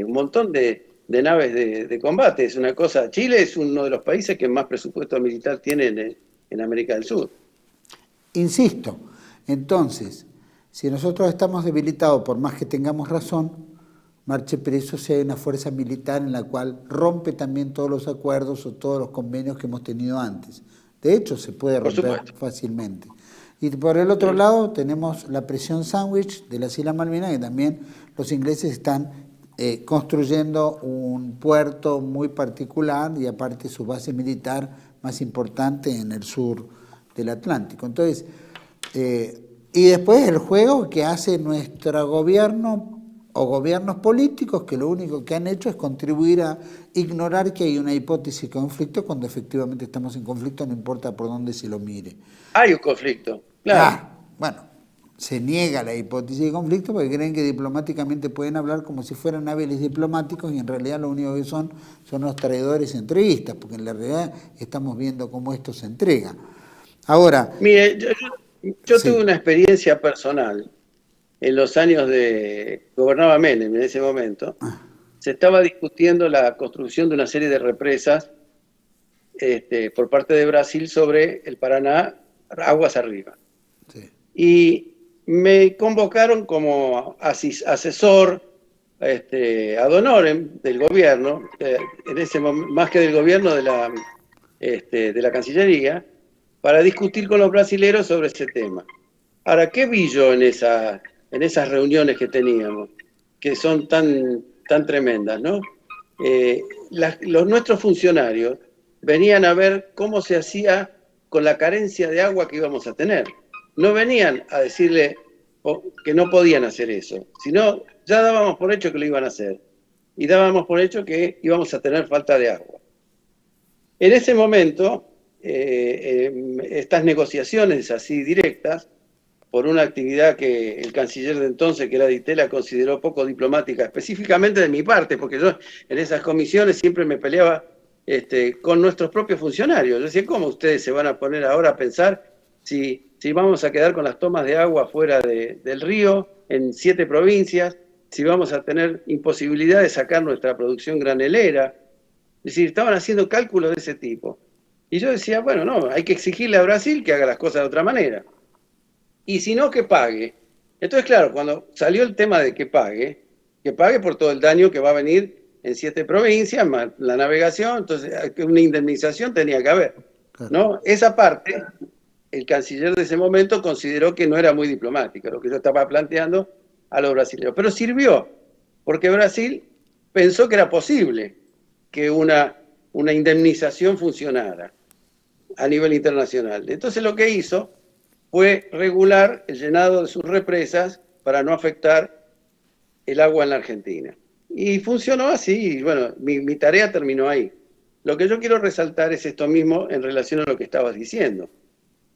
un montón de naves de combate. Es una cosa. Chile es uno de los países que más presupuesto militar tiene en América del Sur. Insisto, entonces, si nosotros estamos debilitados, por más que tengamos razón, marche preso si hay una fuerza militar en la cual rompe también todos los acuerdos o todos los convenios que hemos tenido antes. De hecho, se puede romper fácilmente. Y por el otro lado tenemos la presión sándwich de las Islas Malvinas, que también los ingleses están construyendo un puerto muy particular y aparte su base militar más importante en el sur del Atlántico. Entonces, y después el juego que hace nuestro gobierno o gobiernos políticos que lo único que han hecho es contribuir a ignorar que hay una hipótesis de conflicto cuando efectivamente estamos en conflicto, no importa por dónde se lo mire. Hay un conflicto, claro. Bueno, se niega la hipótesis de conflicto porque creen que diplomáticamente pueden hablar como si fueran hábiles diplomáticos y en realidad lo único que son los traidores entreguistas, porque en la realidad estamos viendo cómo esto se entrega. Ahora... Mire, yo sí. tuve una experiencia personal. En los años gobernaba Menem en ese momento, se estaba discutiendo la construcción de una serie de represas por parte de Brasil sobre el Paraná, aguas arriba. Sí. Y me convocaron como asesor ad honorem del gobierno, en ese momento, más que del gobierno de la Cancillería, para discutir con los brasileros sobre ese tema. Ahora, ¿qué vi yo en esas reuniones que teníamos, que son tan tremendas, ¿no? Nuestros funcionarios venían a ver cómo se hacía con la carencia de agua que íbamos a tener. No venían a decirle que no podían hacer eso, sino ya dábamos por hecho que lo iban a hacer. Y dábamos por hecho que íbamos a tener falta de agua. En ese momento, estas negociaciones así directas, por una actividad que el canciller de entonces, que era Di Tella, consideró poco diplomática, específicamente de mi parte, porque yo en esas comisiones siempre me peleaba con nuestros propios funcionarios. Yo decía, ¿cómo ustedes se van a poner ahora a pensar si vamos a quedar con las tomas de agua fuera del río, en 7 provincias, si vamos a tener imposibilidad de sacar nuestra producción granelera? Es decir, estaban haciendo cálculos de ese tipo. Y yo decía, bueno, no, hay que exigirle a Brasil que haga las cosas de otra manera. Y si no, que pague. Entonces, claro, cuando salió el tema de que pague por todo el daño que va a venir en 7 provincias, más la navegación, entonces una indemnización tenía que haber, ¿no? Esa parte, el canciller de ese momento consideró que no era muy diplomática, lo que yo estaba planteando a los brasileños. Pero sirvió, porque Brasil pensó que era posible que una indemnización funcionara a nivel internacional. Entonces lo que hizo fue regular el llenado de sus represas para no afectar el agua en la Argentina. Y funcionó así, y bueno, mi tarea terminó ahí. Lo que yo quiero resaltar es esto mismo en relación a lo que estabas diciendo.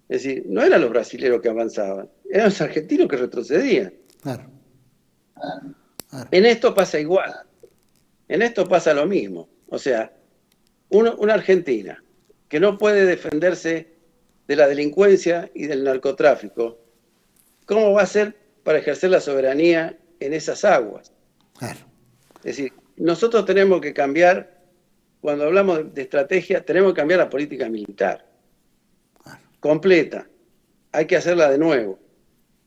Es decir, no eran los brasileros que avanzaban, eran los argentinos que retrocedían. Claro. En esto pasa igual, en esto pasa lo mismo. O sea, una Argentina que no puede defenderse de la delincuencia y del narcotráfico, ¿cómo va a ser para ejercer la soberanía en esas aguas? Claro. Es decir, nosotros tenemos que cambiar, cuando hablamos de estrategia, tenemos que cambiar la política militar. Claro. Completa. Hay que hacerla de nuevo.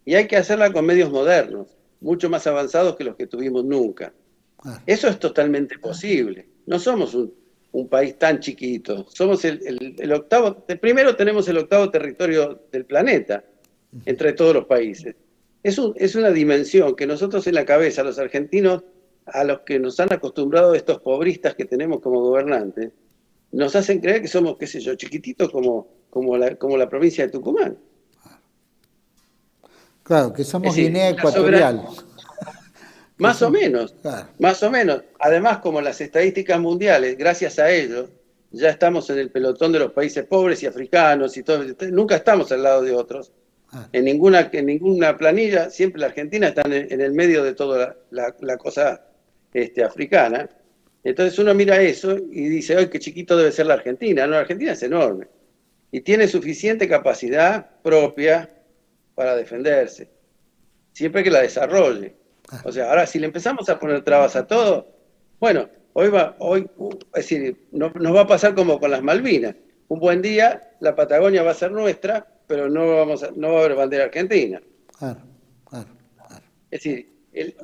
Y hay que hacerla con medios modernos, mucho más avanzados que los que tuvimos nunca. Claro. Eso es totalmente posible. No somos un país tan chiquito. Somos el octavo, primero tenemos el 8º territorio del planeta, entre todos los países. Es una dimensión que nosotros en la cabeza, los argentinos, a los que nos han acostumbrado estos pobristas que tenemos como gobernantes, nos hacen creer que somos, qué sé yo, chiquititos como la provincia de Tucumán. Claro, que somos Guinea Ecuatorial. Más o menos, claro. Más o menos. Además, como las estadísticas mundiales, gracias a ellos, ya estamos en el pelotón de los países pobres y africanos y todo. Nunca estamos al lado de otros. En ninguna planilla, siempre la Argentina está en el medio de toda la cosa africana. Entonces uno mira eso y dice, ¡ay, qué chiquito debe ser la Argentina! No, la Argentina es enorme. Y tiene suficiente capacidad propia para defenderse. Siempre que la desarrolle. O sea, ahora si le empezamos a poner trabas a todo, bueno, es decir, nos va a pasar como con las Malvinas. Un buen día la Patagonia va a ser nuestra, pero no va a haber bandera argentina. Claro, claro, claro. Es decir,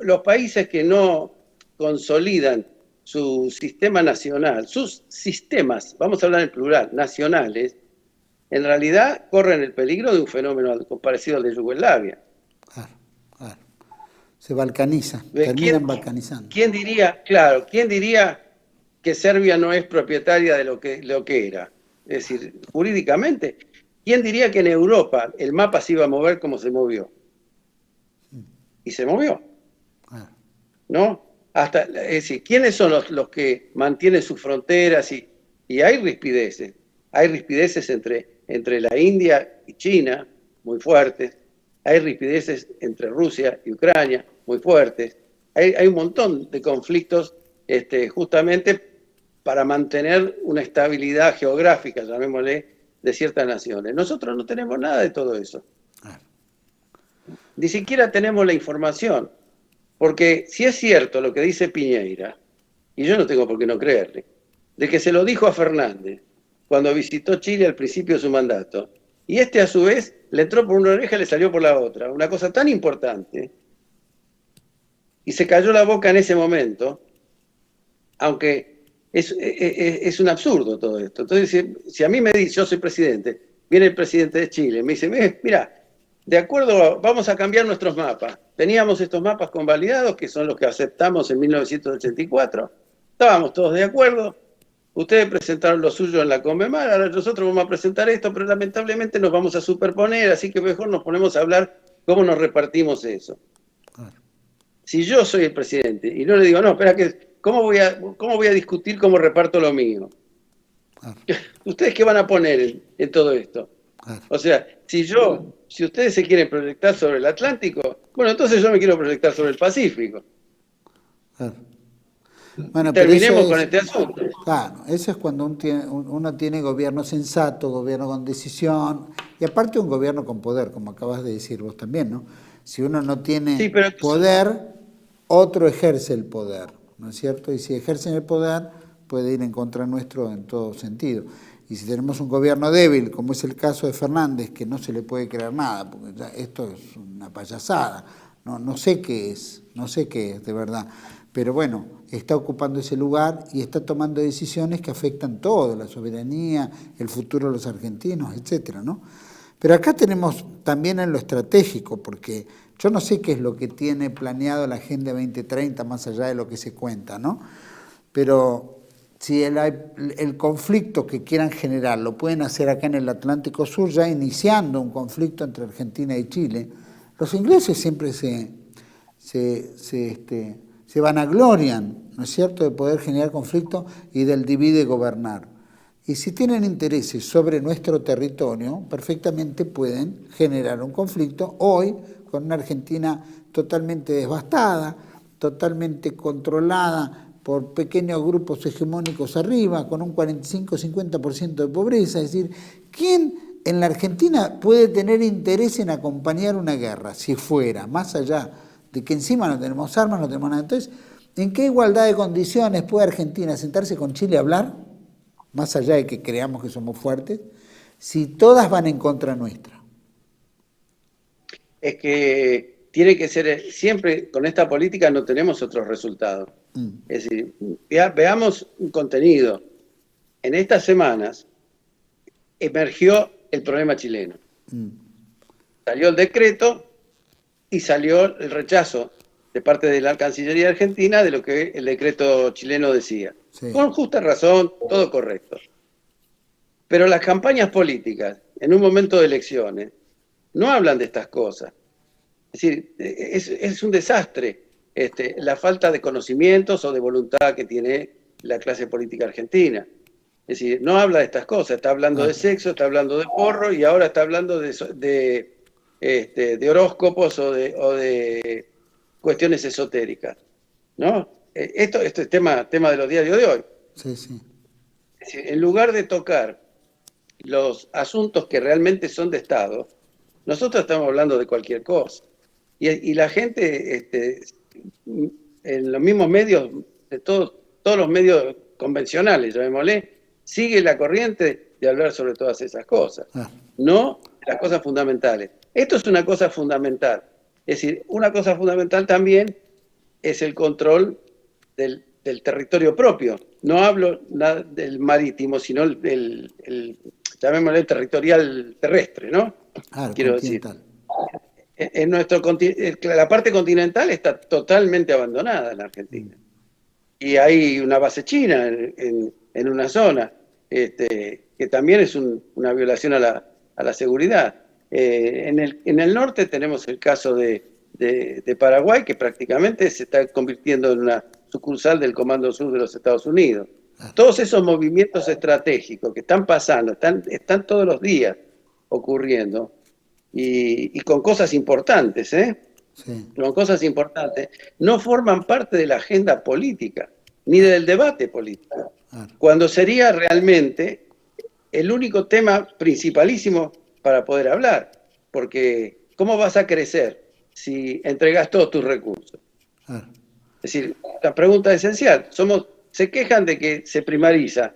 los países que no consolidan su sistema nacional, sus sistemas, vamos a hablar en plural, nacionales, en realidad corren el peligro de un fenómeno parecido al de Yugoslavia. Claro, claro. Se balcaniza, terminan balcanizando. ¿Quién diría que Serbia no es propietaria de lo que era? Es decir, jurídicamente, ¿quién diría que en Europa el mapa se iba a mover como se movió? Y se movió. ¿No? Es decir, ¿quiénes son los que mantienen sus fronteras? Y hay rispideces. Hay rispideces entre la India y China, muy fuertes. Hay rispideces entre Rusia y Ucrania, muy fuertes. Hay un montón de conflictos justamente para mantener una estabilidad geográfica, llamémosle, de ciertas naciones. Nosotros no tenemos nada de todo eso. Ni siquiera tenemos la información. Porque si es cierto lo que dice Piñeira, y yo no tengo por qué no creerle, de que se lo dijo a Fernández cuando visitó Chile al principio de su mandato, y a su vez le entró por una oreja y le salió por la otra, una cosa tan importante, y se cayó la boca en ese momento, aunque es un absurdo todo esto. Entonces, si a mí me dice, yo soy presidente, viene el presidente de Chile, me dice, mira, de acuerdo, vamos a cambiar nuestros mapas. Teníamos estos mapas convalidados, que son los que aceptamos en 1984. Estábamos todos de acuerdo. Ustedes presentaron lo suyo en la Conmemar, ahora nosotros vamos a presentar esto, pero lamentablemente nos vamos a superponer, así que mejor nos ponemos a hablar cómo nos repartimos eso. Si yo soy el presidente y no le digo, no, espera, ¿cómo voy a discutir cómo reparto lo mío? ¿Ustedes qué van a poner en todo esto? O sea, si ustedes se quieren proyectar sobre el Atlántico, bueno, entonces yo me quiero proyectar sobre el Pacífico. Bueno, terminemos con este asunto. Claro, eso es cuando uno tiene gobierno sensato, gobierno con decisión, y aparte un gobierno con poder, como acabas de decir vos también, ¿no? Si uno no tiene poder, otro ejerce el poder, ¿no es cierto? Y si ejercen el poder, puede ir en contra nuestro en todo sentido. Y si tenemos un gobierno débil, como es el caso de Fernández, que no se le puede creer nada, porque ya esto es una payasada, no sé qué es, de verdad. Pero bueno, está ocupando ese lugar y está tomando decisiones que afectan todo, la soberanía, el futuro de los argentinos, etcétera, ¿no? Pero acá tenemos también en lo estratégico, porque yo no sé qué es lo que tiene planeado la Agenda 2030 más allá de lo que se cuenta, ¿no? Pero si el conflicto que quieran generar lo pueden hacer acá en el Atlántico Sur, ya iniciando un conflicto entre Argentina y Chile, los ingleses siempre se vanaglorian, ¿no es cierto?, de poder generar conflicto y del divide y gobernar. Y si tienen intereses sobre nuestro territorio, perfectamente pueden generar un conflicto hoy con una Argentina totalmente devastada, totalmente controlada por pequeños grupos hegemónicos arriba, con un 45-50% de pobreza. Es decir, ¿quién en la Argentina puede tener interés en acompañar una guerra, si fuera, más allá de que encima no tenemos armas, no tenemos nada? Entonces, ¿en qué igualdad de condiciones puede Argentina sentarse con Chile a hablar, más allá de que creamos que somos fuertes, si todas van en contra nuestra? Es que tiene que ser, siempre con esta política no tenemos otros resultados. Es decir, veamos un contenido. En estas semanas emergió el problema chileno. Salió el decreto y salió el rechazo de parte de la Cancillería Argentina de lo que el decreto chileno decía. Sí. Con justa razón, todo correcto. Pero las campañas políticas, en un momento de elecciones, no hablan de estas cosas. Es decir, es un desastre la falta de conocimientos o de voluntad que tiene la clase política argentina. Es decir, no habla de estas cosas, está hablando de sexo, está hablando de porro y ahora está hablando de horóscopos o de cuestiones esotéricas, ¿no? Esto es tema de los diarios de hoy. Sí, sí. Es decir, en lugar de tocar los asuntos que realmente son de Estado, nosotros estamos hablando de cualquier cosa. Y la gente en los mismos medios, de todos los medios convencionales, llamémosle, sigue la corriente de hablar sobre todas esas cosas, no las cosas fundamentales. Esto es una cosa fundamental. Es decir, una cosa fundamental también es el control del territorio propio. No hablo nada del marítimo, sino llamémosle territorial terrestre, ¿no? Quiero decir, en la parte continental está totalmente abandonada en la Argentina. Y hay una base china en una zona, que también es una violación a la seguridad. En el norte tenemos el caso de Paraguay, que prácticamente se está convirtiendo en una sucursal del Comando Sur de los Estados Unidos. Todos esos movimientos estratégicos que están pasando, están todos los días ocurriendo, y con cosas importantes, Sí. Con cosas importantes, no forman parte de la agenda política, ni del debate político, cuando sería realmente el único tema principalísimo para poder hablar, porque ¿cómo vas a crecer si entregas todos tus recursos? Es decir, la pregunta es esencial. Se quejan de que se primariza,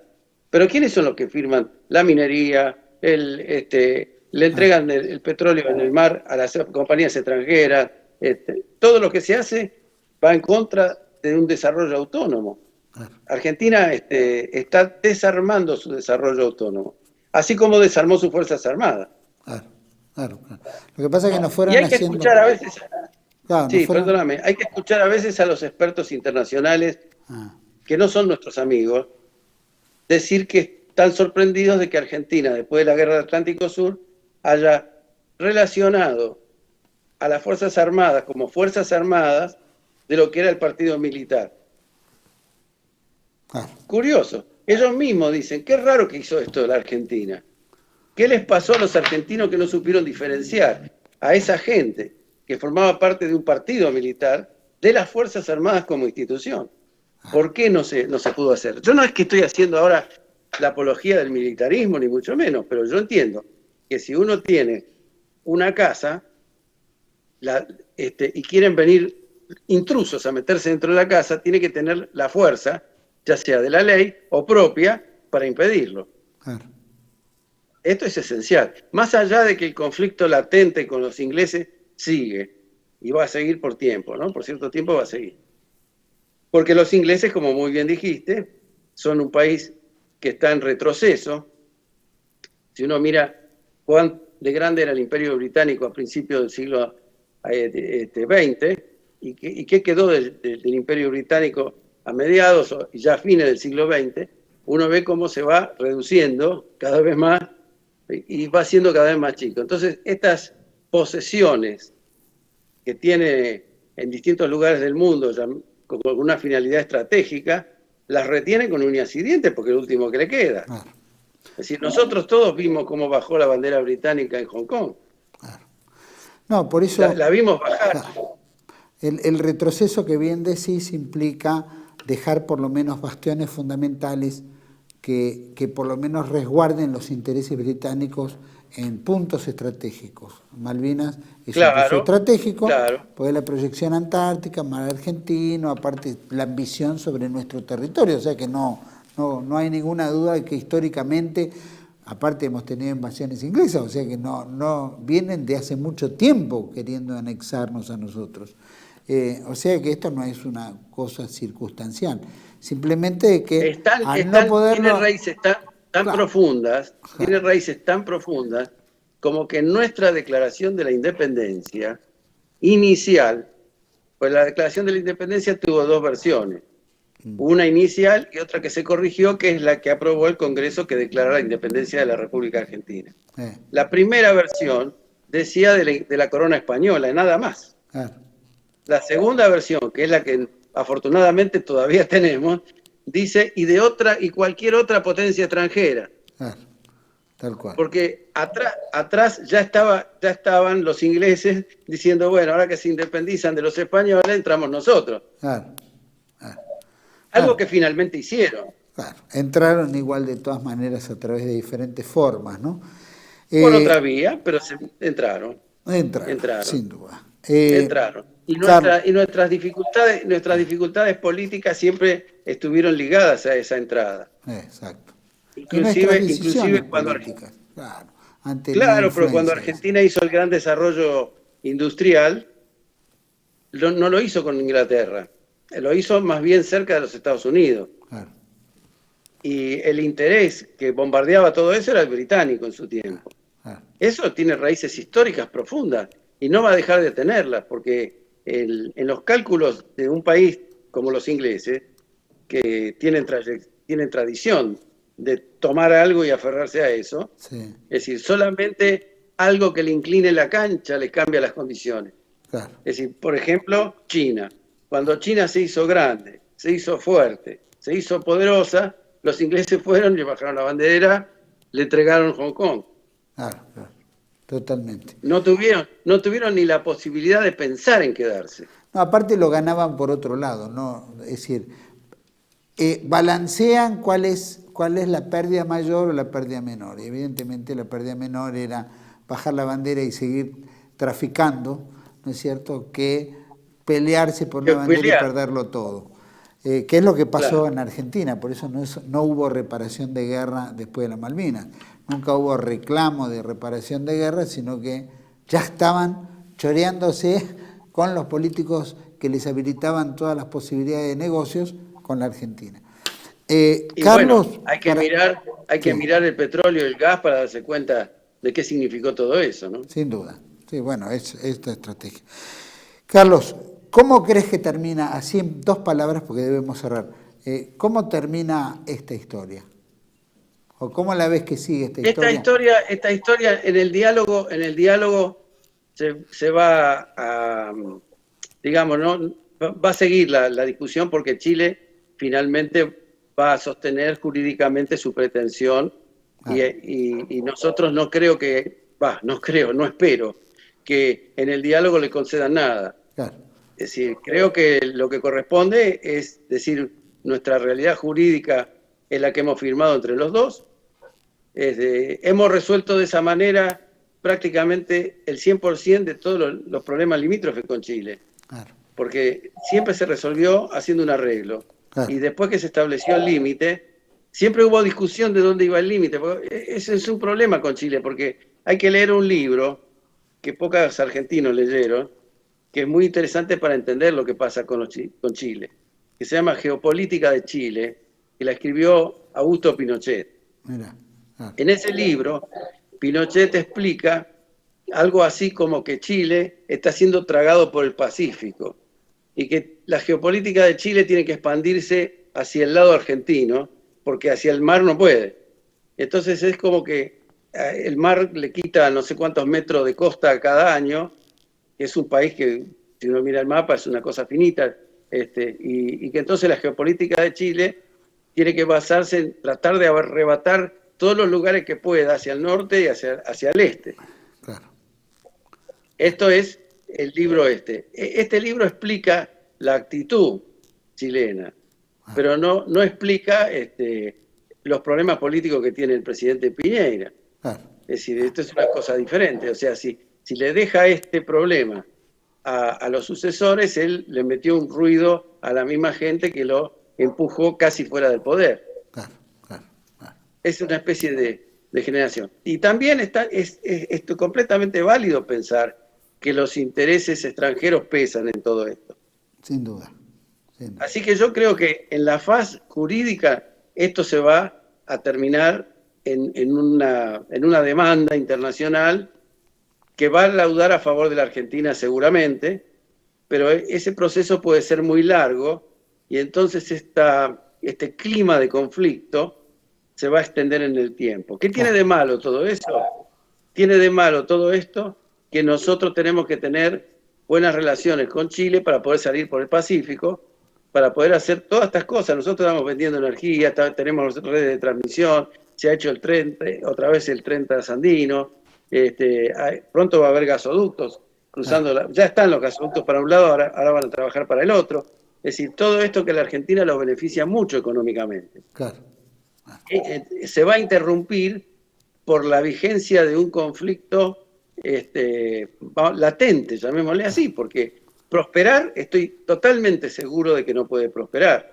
pero ¿quiénes son los que firman la minería, le entregan el petróleo en el mar a las compañías extranjeras? Todo lo que se hace va en contra de un desarrollo autónomo. Argentina está desarmando su desarrollo autónomo, así como desarmó sus Fuerzas Armadas. Claro. Lo que pasa es que nos fueron y hay que escuchar a veces... perdóname, hay que escuchar a veces a los expertos internacionales, que no son nuestros amigos, decir que están sorprendidos de que Argentina, después de la Guerra del Atlántico Sur, haya relacionado a las Fuerzas Armadas como Fuerzas Armadas de lo que era el partido militar. Curioso. Ellos mismos dicen, qué raro que hizo esto la Argentina. ¿Qué les pasó a los argentinos que no supieron diferenciar a esa gente que formaba parte de un partido militar de las Fuerzas Armadas como institución? ¿Por qué no se pudo hacer? Yo no es que estoy haciendo ahora la apología del militarismo, ni mucho menos, pero yo entiendo que si uno tiene una casa y quieren venir intrusos a meterse dentro de la casa, tiene que tener la fuerza, ya sea de la ley o propia, para impedirlo. Esto es esencial. Más allá de que el conflicto latente con los ingleses sigue, y va a seguir por tiempo, ¿no? Por cierto tiempo va a seguir. Porque los ingleses, como muy bien dijiste, son un país que está en retroceso. Si uno mira cuán de grande era el Imperio Británico a principios del siglo XX, y qué quedó del Imperio Británico a mediados y ya a fines del siglo XX, uno ve cómo se va reduciendo cada vez más y va siendo cada vez más chico. Entonces, estas posesiones que tiene en distintos lugares del mundo con una finalidad estratégica, las retiene con uñas y dientes porque es lo último que le queda. Es decir, nosotros todos vimos cómo bajó la bandera británica en Hong Kong. No, por eso... La vimos bajar. El retroceso que bien decís implica dejar por lo menos bastiones fundamentales que por lo menos resguarden los intereses británicos en puntos estratégicos. Malvinas es un punto estratégico, pues la proyección antártica, mar argentino, aparte la ambición sobre nuestro territorio, o sea que no hay ninguna duda de que históricamente, aparte hemos tenido invasiones inglesas, o sea que no vienen de hace mucho tiempo queriendo anexarnos a nosotros. O sea que esto no es una cosa circunstancial, simplemente que tiene raíces tan profundas, tiene raíces tan profundas como que en nuestra declaración de la independencia inicial, pues la declaración de la independencia tuvo dos versiones, una inicial y otra que se corrigió, que es la que aprobó el Congreso que declara la independencia de la República Argentina. La primera versión decía de la corona española, nada más. La segunda versión, que es la que afortunadamente todavía tenemos, dice y cualquier otra potencia extranjera. Tal cual. Porque atrás ya estaban los ingleses diciendo, bueno, ahora que se independizan de los españoles, entramos nosotros. Algo que finalmente hicieron. Entraron igual de todas maneras a través de diferentes formas, ¿no? Por otra vía, pero entraron. Entraron, sin duda. Entraron. Y nuestras dificultades políticas siempre estuvieron ligadas a esa entrada. Exacto. Inclusive cuando pero cuando Argentina hizo el gran desarrollo industrial, no lo hizo con Inglaterra, lo hizo más bien cerca de los Estados Unidos. Claro. Y el interés que bombardeaba todo eso era el británico en su tiempo. Claro. Eso tiene raíces históricas profundas y no va a dejar de tenerlas, porque en los cálculos de un país como los ingleses, que tienen tradición de tomar algo y aferrarse a eso, sí. Es decir, solamente algo que le incline la cancha le cambia las condiciones. Claro. Es decir, por ejemplo, China. Cuando China se hizo grande, se hizo fuerte, se hizo poderosa, los ingleses fueron, le bajaron la bandera, le entregaron Hong Kong. Claro, claro. Totalmente. No tuvieron ni la posibilidad de pensar en quedarse. No, aparte lo ganaban por otro lado, ¿no? Es decir, balancean cuál es la pérdida mayor o la pérdida menor. Y evidentemente la pérdida menor era bajar la bandera y seguir traficando, ¿no es cierto?, que pelearse por una bandera y perderlo todo. ¿Qué es lo que pasó en Argentina? Por eso no hubo reparación de guerra después de las Malvinas. Nunca hubo reclamo de reparación de guerra, sino que ya estaban choreándose con los políticos que les habilitaban todas las posibilidades de negocios con la Argentina. Carlos, bueno, hay que mirar el petróleo y el gas para darse cuenta de qué significó todo eso, ¿no? Sin duda. Sí, bueno, es esta estrategia. Carlos, ¿cómo crees que termina, así en 2 palabras porque debemos cerrar, cómo termina esta historia? ¿O cómo la ves que sigue esta historia? Esta historia en el diálogo se va a, digamos, ¿no? Va a seguir la discusión, porque Chile finalmente va a sostener jurídicamente su pretensión. Y nosotros no espero que en el diálogo le concedan nada. Claro. Es decir, creo que lo que corresponde es decir, nuestra realidad jurídica es la que hemos firmado entre los dos. Hemos resuelto de esa manera prácticamente el 100% de todos los problemas limítrofes con Chile. Claro. Porque siempre se resolvió haciendo un arreglo. Claro. Y después que se estableció el límite, siempre hubo discusión de dónde iba el límite. Ese es un problema con Chile, porque hay que leer un libro que pocos argentinos leyeron, que es muy interesante para entender lo que pasa con Chile, que se llama Geopolítica de Chile, que la escribió Augusto Pinochet. Mira. En ese libro, Pinochet explica algo así como que Chile está siendo tragado por el Pacífico y que la geopolítica de Chile tiene que expandirse hacia el lado argentino, porque hacia el mar no puede. Entonces es como que el mar le quita no sé cuántos metros de costa cada año, que es un país que, si uno mira el mapa, es una cosa finita, y que entonces la geopolítica de Chile tiene que basarse en tratar de arrebatar todos los lugares que pueda hacia el norte y hacia el este. Claro. Esto es el libro este. Este libro explica la actitud chilena, pero no explica los problemas políticos que tiene el presidente Piñera. Es decir, esto es una cosa diferente. O sea, si le deja este problema a los sucesores, él le metió un ruido a la misma gente que lo empujó casi fuera del poder. Claro. Es una especie de generación. Y también es completamente válido pensar que los intereses extranjeros pesan en todo esto. Sin duda. Así que yo creo que en la faz jurídica esto se va a terminar en una demanda internacional que va a laudar a favor de la Argentina seguramente, pero ese proceso puede ser muy largo y entonces este clima de conflicto se va a extender en el tiempo. ¿Qué tiene de malo todo eso? Tiene de malo todo esto que nosotros tenemos que tener buenas relaciones con Chile para poder salir por el Pacífico, para poder hacer todas estas cosas. Nosotros estamos vendiendo energía, tenemos redes de transmisión, se ha hecho otra vez el tren trasandino, pronto va a haber gasoductos cruzando, ya están los gasoductos para un lado, ahora van a trabajar para el otro. Es decir, todo esto que a la Argentina los beneficia mucho económicamente. Claro. Se va a interrumpir por la vigencia de un conflicto latente, llamémosle así, porque prosperar, estoy totalmente seguro de que no puede prosperar,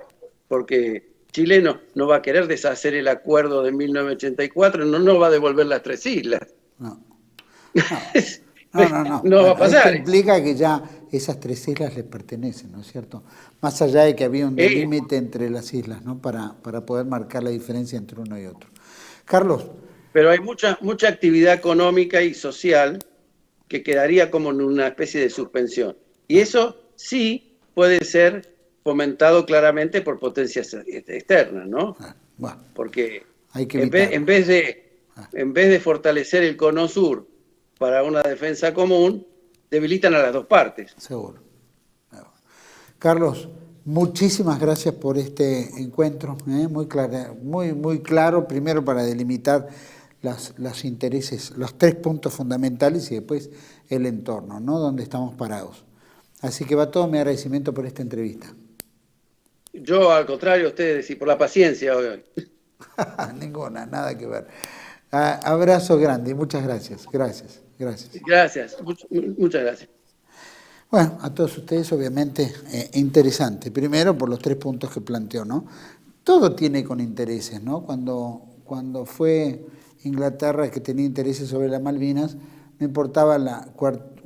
porque Chile no va a querer deshacer el acuerdo de 1984, no va a devolver las 3 islas. No. No va Bueno, a pasar. esto implica que ya esas 3 islas les pertenecen, ¿no es cierto? Más allá de que había un delímite entre las islas, ¿no? Para poder marcar la diferencia entre uno y otro. Carlos. Pero hay mucha actividad económica y social que quedaría como en una especie de suspensión. Y eso sí puede ser fomentado claramente por potencias externas, ¿no? Bueno, porque hay que en vez de fortalecer el Cono Sur para una defensa común, debilitan a las dos partes. Seguro. Carlos, muchísimas gracias por este encuentro, muy claro, primero para delimitar los intereses, los 3 puntos fundamentales y después el entorno, ¿no? Donde estamos parados. Así que va todo mi agradecimiento por esta entrevista. Yo, al contrario, a ustedes, y por la paciencia hoy. Ninguna, nada que ver. Abrazo grande y muchas gracias. Gracias. Gracias, muchas gracias. Bueno, a todos ustedes obviamente interesante. Primero por los 3 puntos que planteó, ¿no? Todo tiene con intereses, ¿no? Cuando fue Inglaterra que tenía intereses sobre las Malvinas, no importaba la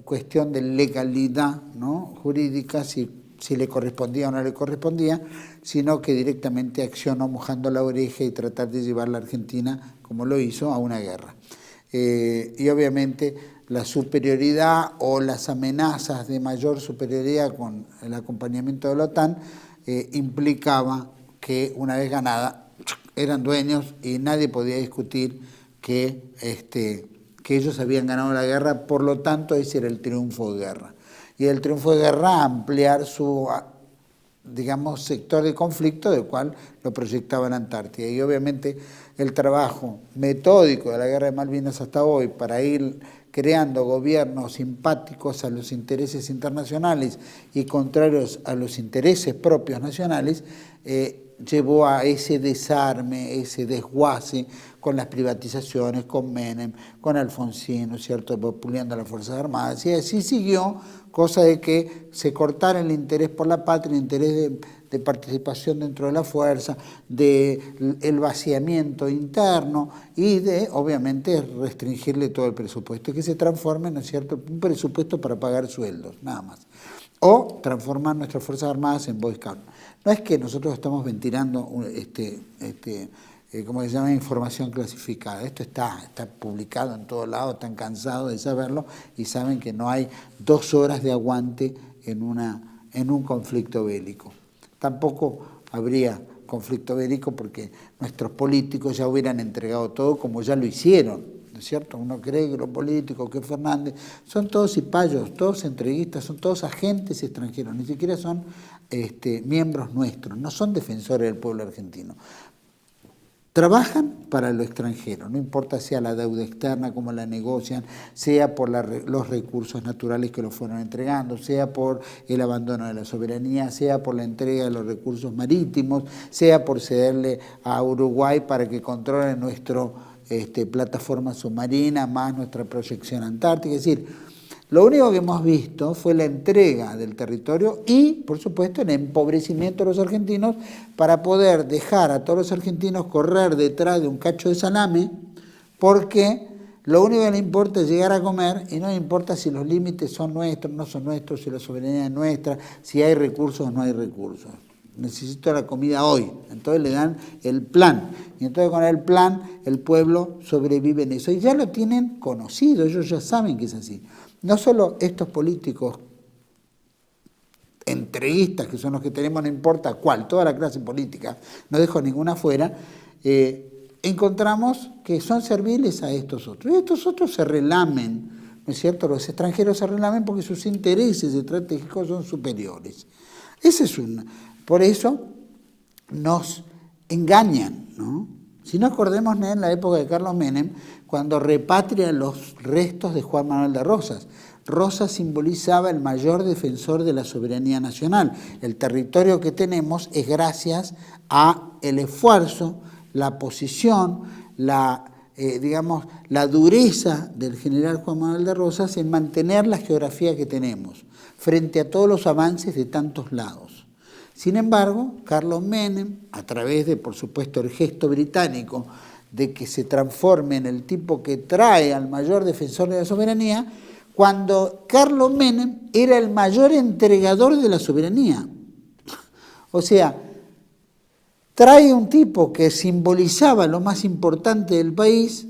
cuestión de legalidad, ¿no? Jurídica, si le correspondía o no le correspondía, sino que directamente accionó mojando la oreja y tratar de llevar a la Argentina, como lo hizo, a una guerra. Y obviamente la superioridad o las amenazas de mayor superioridad con el acompañamiento de la OTAN implicaba que una vez ganada eran dueños y nadie podía discutir que ellos habían ganado la guerra, por lo tanto ese era el triunfo de guerra. Y el triunfo de guerra ampliar su, digamos, sector de conflicto, del cual lo proyectaba en Antártida. Y obviamente el trabajo metódico de la Guerra de Malvinas hasta hoy para ir creando gobiernos simpáticos a los intereses internacionales y contrarios a los intereses propios nacionales, llevó a ese desarme, ese desguace con las privatizaciones, con Menem, con Alfonsín, ¿no es cierto?, vapuleando a las Fuerzas Armadas. Y así siguió, cosa de que se cortara el interés por la patria, el interés de participación dentro de la fuerza, el vaciamiento interno y de, obviamente, restringirle todo el presupuesto, que se transforme, ¿no es cierto?, un presupuesto para pagar sueldos, nada más. O transformar nuestras Fuerzas Armadas en Boy Scout. No es que nosotros estamos ventilando ¿cómo se llama?, información clasificada. Esto está publicado en todos lados, están cansados de saberlo y saben que no hay 2 horas de aguante en un conflicto bélico. Tampoco habría conflicto bélico porque nuestros políticos ya hubieran entregado todo como ya lo hicieron, ¿no es cierto? Uno cree que los políticos, que Fernández, son todos cipayos, todos entreguistas, son todos agentes extranjeros, ni siquiera son miembros nuestros, no son defensores del pueblo argentino. Trabajan para lo extranjero, no importa sea la deuda externa, cómo la negocian, sea por los recursos naturales que los fueron entregando, sea por el abandono de la soberanía, sea por la entrega de los recursos marítimos, sea por cederle a Uruguay para que controle nuestra plataforma submarina, más nuestra proyección antártica. Es decir, lo único que hemos visto fue la entrega del territorio y, por supuesto, el empobrecimiento de los argentinos para poder dejar a todos los argentinos correr detrás de un cacho de salame, porque lo único que le importa es llegar a comer y no le importa si los límites son nuestros, no son nuestros, si la soberanía es nuestra, si hay recursos o no hay recursos. Necesito la comida hoy. Entonces le dan el plan. Y entonces con el plan el pueblo sobrevive en eso. Y ya lo tienen conocido, ellos ya saben que es así. No solo estos políticos entreguistas, que son los que tenemos, no importa cuál, toda la clase política, no dejo ninguna fuera, encontramos que son serviles a estos otros. Y estos otros se relamen, ¿no es cierto? Los extranjeros se relamen porque sus intereses estratégicos son superiores. Ese es por eso nos engañan, ¿no? Si no, acordémonos en la época de Carlos Menem, cuando repatria los restos de Juan Manuel de Rosas. Rosas simbolizaba el mayor defensor de la soberanía nacional. El territorio que tenemos es gracias a el esfuerzo, la posición, la digamos, la dureza del general Juan Manuel de Rosas en mantener la geografía que tenemos frente a todos los avances de tantos lados. Sin embargo, Carlos Menem, a través de, por supuesto, el gesto británico de que se transforme en el tipo que trae al mayor defensor de la soberanía, cuando Carlos Menem era el mayor entregador de la soberanía. O sea, trae un tipo que simbolizaba lo más importante del país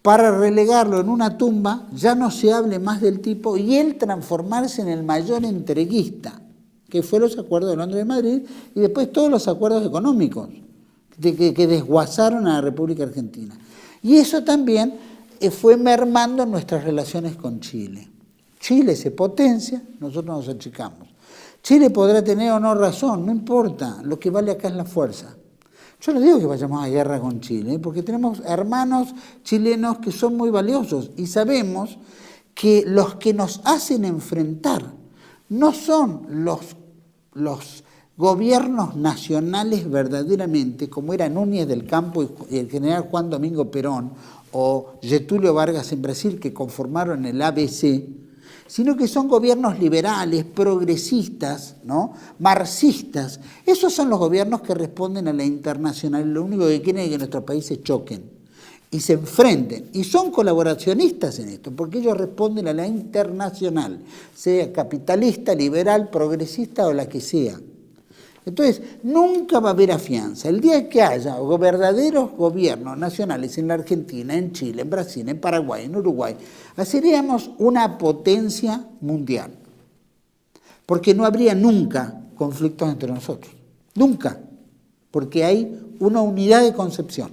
para relegarlo en una tumba, ya no se hable más del tipo, y él transformarse en el mayor entreguista, que fue los acuerdos de Londres y Madrid, y después todos los acuerdos económicos que desguazaron a la República Argentina. Y eso también fue mermando nuestras relaciones con Chile. Chile se potencia, nosotros nos achicamos. Chile podrá tener o no razón, no importa, lo que vale acá es la fuerza. Yo no digo que vayamos a guerra con Chile, porque tenemos hermanos chilenos que son muy valiosos y sabemos que los que nos hacen enfrentar no son los gobiernos nacionales verdaderamente, como era Núñez del Campo y el general Juan Domingo Perón o Getúlio Vargas en Brasil, que conformaron el ABC, sino que son gobiernos liberales, progresistas, ¿no?, marxistas. Esos son los gobiernos que responden a la internacional. Lo único que quieren es que nuestros países choquen y se enfrenten. Y son colaboracionistas en esto, porque ellos responden a la internacional, sea capitalista, liberal, progresista o la que sea. Entonces, nunca va a haber afianza. El día que haya verdaderos gobiernos nacionales en la Argentina, en Chile, en Brasil, en Paraguay, en Uruguay, seríamos una potencia mundial. Porque no habría nunca conflictos entre nosotros. Nunca. Porque hay una unidad de concepción.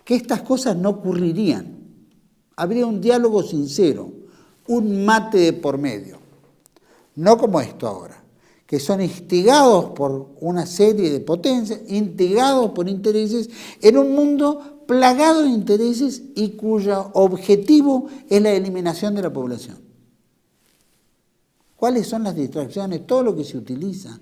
Que estas cosas no ocurrirían. Habría un diálogo sincero, un mate de por medio. No como esto ahora, que son instigados por una serie de potencias, instigados por intereses, en un mundo plagado de intereses y cuyo objetivo es la eliminación de la población. ¿Cuáles son las distracciones? Todo lo que se utiliza.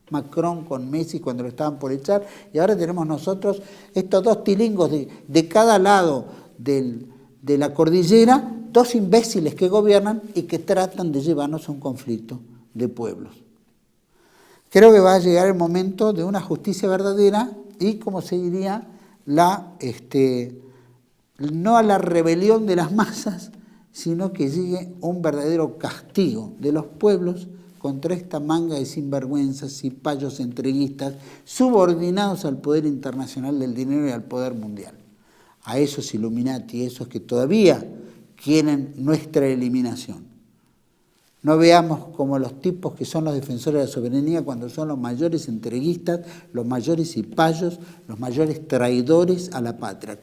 Macron con Messi cuando lo estaban por echar, y ahora tenemos nosotros estos dos tilingos de cada lado de la cordillera, dos imbéciles que gobiernan y que tratan de llevarnos a un conflicto de pueblos. Creo que va a llegar el momento de una justicia verdadera y, como se diría, no a la rebelión de las masas, sino que llegue un verdadero castigo de los pueblos contra esta manga de sinvergüenzas y payos entreguistas subordinados al poder internacional del dinero y al poder mundial. A esos Illuminati, esos que todavía quieren nuestra eliminación. No veamos como los tipos que son los defensores de la soberanía cuando son los mayores entreguistas, los mayores cipayos, los mayores traidores a la patria.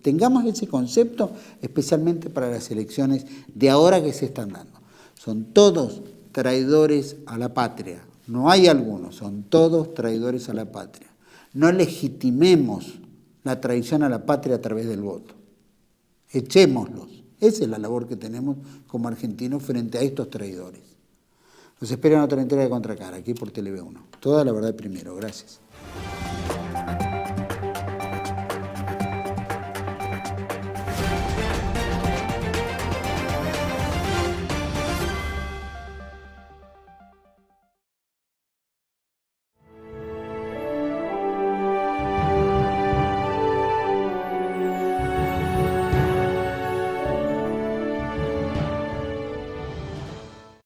Tengamos ese concepto especialmente para las elecciones de ahora que se están dando. Son todos traidores a la patria. No hay algunos, son todos traidores a la patria. No legitimemos la traición a la patria a través del voto. Echémoslos. Esa es la labor que tenemos como argentinos frente a estos traidores. Nos espera otra entrega de Contracara, aquí por Tele 1. Toda la verdad primero. Gracias.